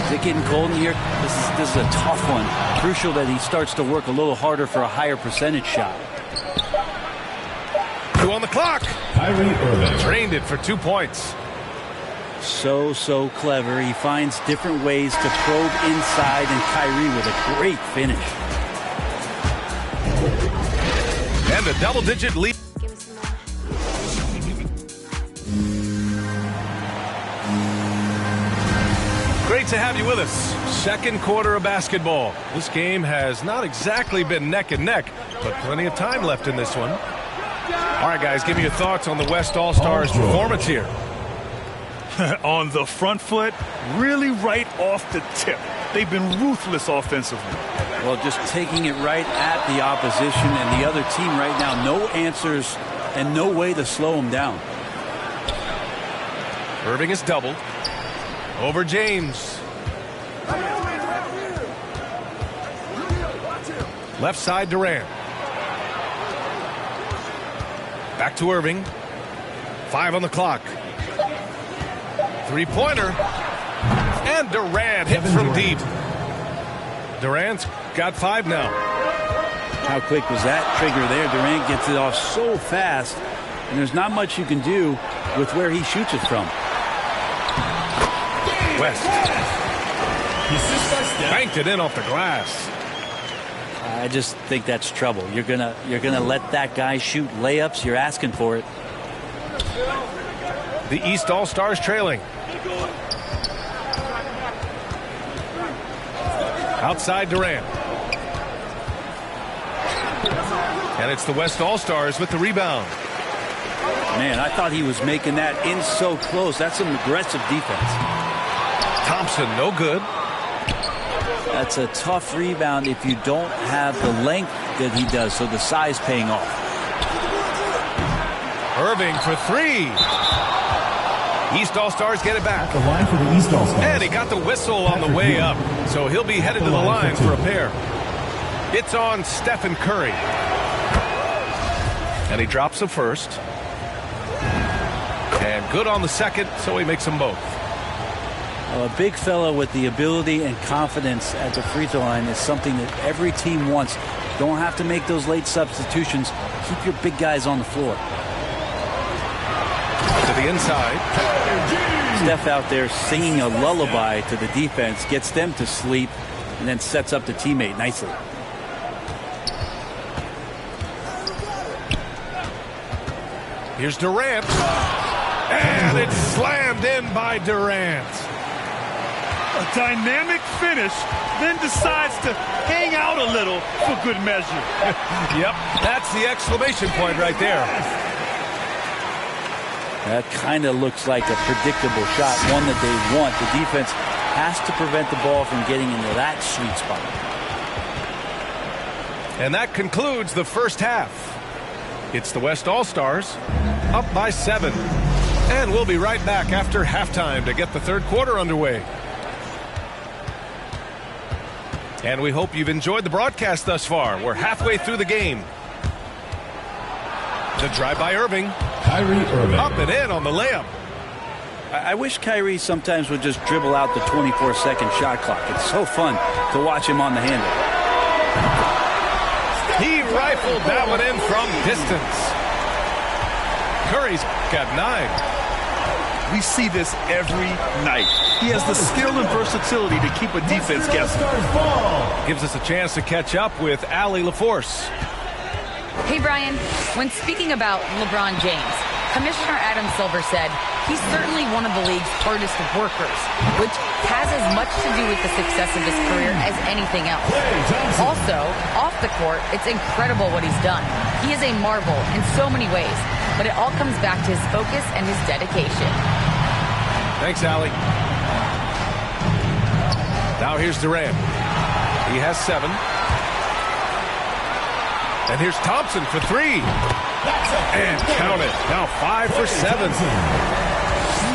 Is it getting cold in here? This is a tough one. Crucial that he starts to work a little harder for a higher percentage shot. 2 on the clock. Kyrie Irving. Drained it for 2 points. So clever. He finds different ways to probe inside, and Kyrie with a great finish. And a double-digit lead. Great to have you with us. Second quarter of basketball. This game has not exactly been neck and neck, but plenty of time left in this one. All right, guys, give me your thoughts on the West All-Stars performance here. On the front foot, really right off the tip. They've been ruthless offensively. Well, just taking it right at the opposition and the other team right now. No answers and no way to slow them down. Irving is doubled. Over James. Left side Durant. Back to Irving. 5 on the clock. Three-pointer. And Durant hits from deep. Durant's got 5 now. How quick was that trigger there? Durant gets it off so fast, and there's not much you can do with where he shoots it from. West. Banked it in off the glass. I just think that's trouble. You're gonna let that guy shoot layups. You're asking for it. The East All-Stars trailing. Outside Durant. And it's the West All-Stars with the rebound. Man, I thought he was making that in so close. That's some aggressive defense. Thompson, no good. That's a tough rebound if you don't have the length that he does, so the size paying off. Irving for 3. East All-Stars get it back. The line for the East All-Stars. And he got the whistle on the way up, so he'll be headed to the line for a pair. It's on Stephen Curry. And he drops the first. And good on the second, so he makes them both. A big fella with the ability and confidence at the free throw line is something that every team wants. Don't have to make those late substitutions. Keep your big guys on the floor. To the inside. Steph out there singing a lullaby to the defense, gets them to sleep, and then sets up the teammate nicely. Here's Durant. And it's slammed in by Durant. A dynamic finish, then decides to hang out a little for good measure. Yep, that's the exclamation point right there. That kind of looks like a predictable shot, one that they want. The defense has to prevent the ball from getting into that sweet spot. And that concludes the first half. It's the West All-Stars up by 7. And we'll be right back after halftime to get the third quarter underway. And we hope you've enjoyed the broadcast thus far. We're halfway through the game. The drive by Irving. Kyrie Irving. Up and in on the layup. I wish Kyrie sometimes would just dribble out the 24-second shot clock. It's so fun to watch him on the handle. He rifled that one in from distance. Curry's got 9. We see this every night. He has the skill and versatility to keep a defense guessing. Gives us a chance to catch up with Allie LaForce. Hey, Brian. When speaking about LeBron James, Commissioner Adam Silver said he's certainly one of the league's hardest workers, which has as much to do with the success of his career as anything else. Also, off the court, it's incredible what he's done. He is a marvel in so many ways, but it all comes back to his focus and his dedication. Thanks, Allie. Now here's Durant. He has 7. And here's Thompson for 3. And count it. Now 5 for 7.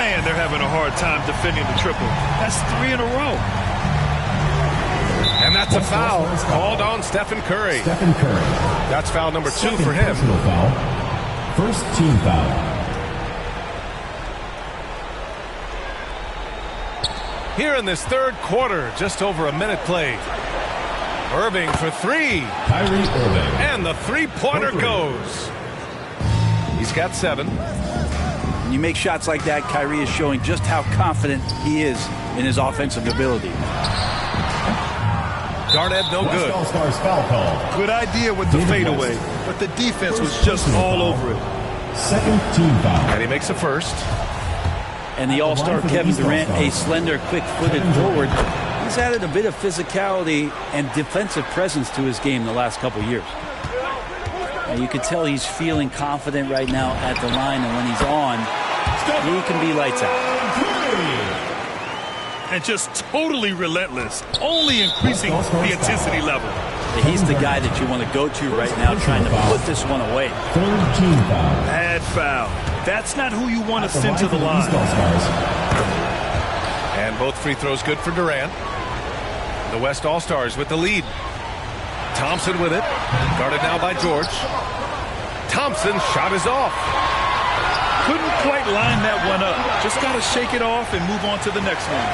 Man, they're having a hard time defending the triple. That's 3 in a row. And that's a foul called on Stephen Curry. Stephen Curry. That's foul number 2 for him. Personal foul. First team foul. Here in this third quarter, just over a minute played. Irving for 3. Kyrie Irving. And the three-pointer goes. He's got 7. When you make shots like that, Kyrie is showing just how confident he is in his offensive ability. Garnett, no good. All-Stars foul call. Good idea with the fadeaway, but the defense was just all over it. Second team foul. And he makes a first. And the All-Star Kevin Durant, a slender, quick-footed forward, he's added a bit of physicality and defensive presence to his game the last couple years. And you can tell he's feeling confident right now at the line, and when he's on, he can be lights out. And just totally relentless, only increasing the intensity level. He's the guy that you want to go to right now, trying to put this one away. Bad foul. That's not who you want to send to the line. And both free throws good for Durant. The West All-Stars with the lead. Thompson with it. Guarded now by George. Thompson shot is off. Couldn't quite line that one up. Just got to shake it off and move on to the next one.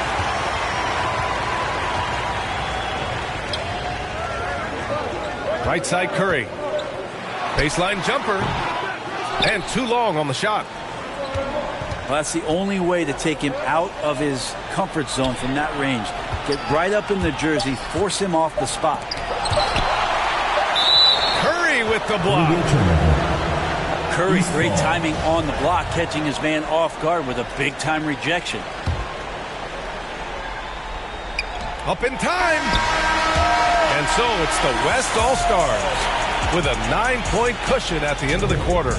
Right side Curry. Baseline jumper. And too long on the shot. Well, that's the only way to take him out of his comfort zone from that range. Get right up in the jersey, force him off the spot. Curry with the block. Curry, great timing on the block, catching his man off guard with a big-time rejection. Up in time. And so it's the West All-Stars with a 9-point cushion at the end of the quarter.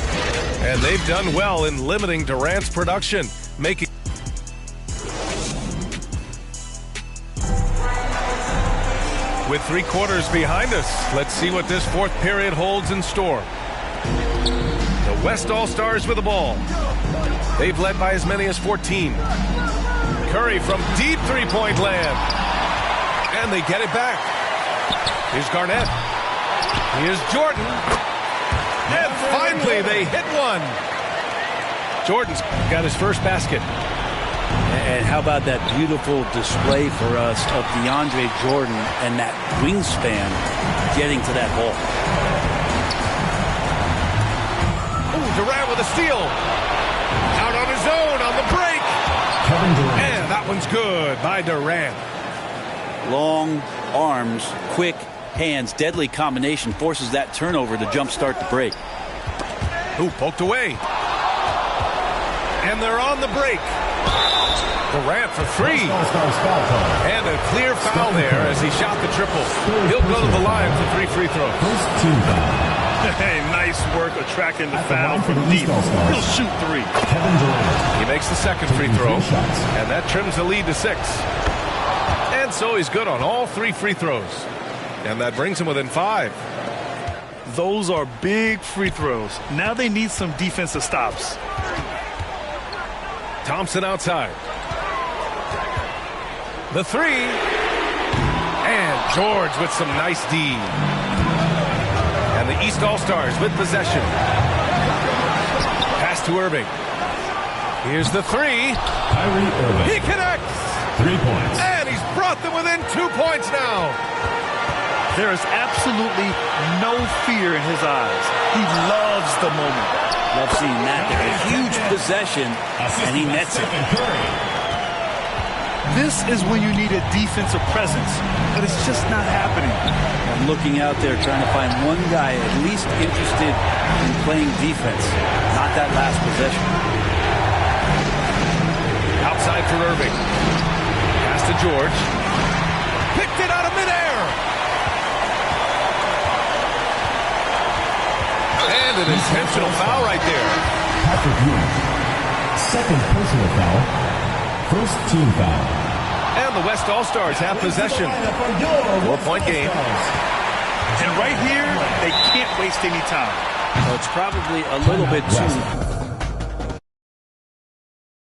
And they've done well in limiting Durant's production, making... With 3 quarters behind us, let's see what this fourth period holds in store. The West All-Stars with the ball. They've led by as many as 14. Curry from deep three-point land. And they get it back. Here's Garnett. Here's Jordan. And finally, they hit one. Jordan's got his first basket. And how about that beautiful display for us of DeAndre Jordan and that wingspan getting to that ball. Ooh, Durant with a steal. Out on his own on the break. And that one's good by Durant. Long arms, quick hands, deadly combination forces that turnover to jumpstart the break. Ooh, poked away. And they're on the break. Durant for 3. And a clear foul there as he shot the triple. He'll go to the line for 3 free throws. Hey, nice work attracting the foul from deep. He'll shoot 3. He makes the second free throw. And that trims the lead to 6. And so he's good on all 3 free throws. And that brings him within 5. Those are big free throws. Now they need some defensive stops. Thompson outside. The 3. And George with some nice D. And the East All-Stars with possession. Pass to Irving. Here's the 3. He connects. 3 points. And he's brought them within 2 points now. There is absolutely no fear in his eyes. He loves the moment. Love seeing that there. A huge possession, and he nets it. This is when you need a defensive presence, but it's just not happening. I'm looking out there trying to find one guy at least interested in playing defense, not that last possession. Outside for Irving. Pass to George. Picked it out of midair. And an intentional foul right there. Patrick Ewing. Second personal foul. First team foul. And the West All-Stars have possession. 4-point game. And right here, they can't waste any time. Well, it's probably a little bit too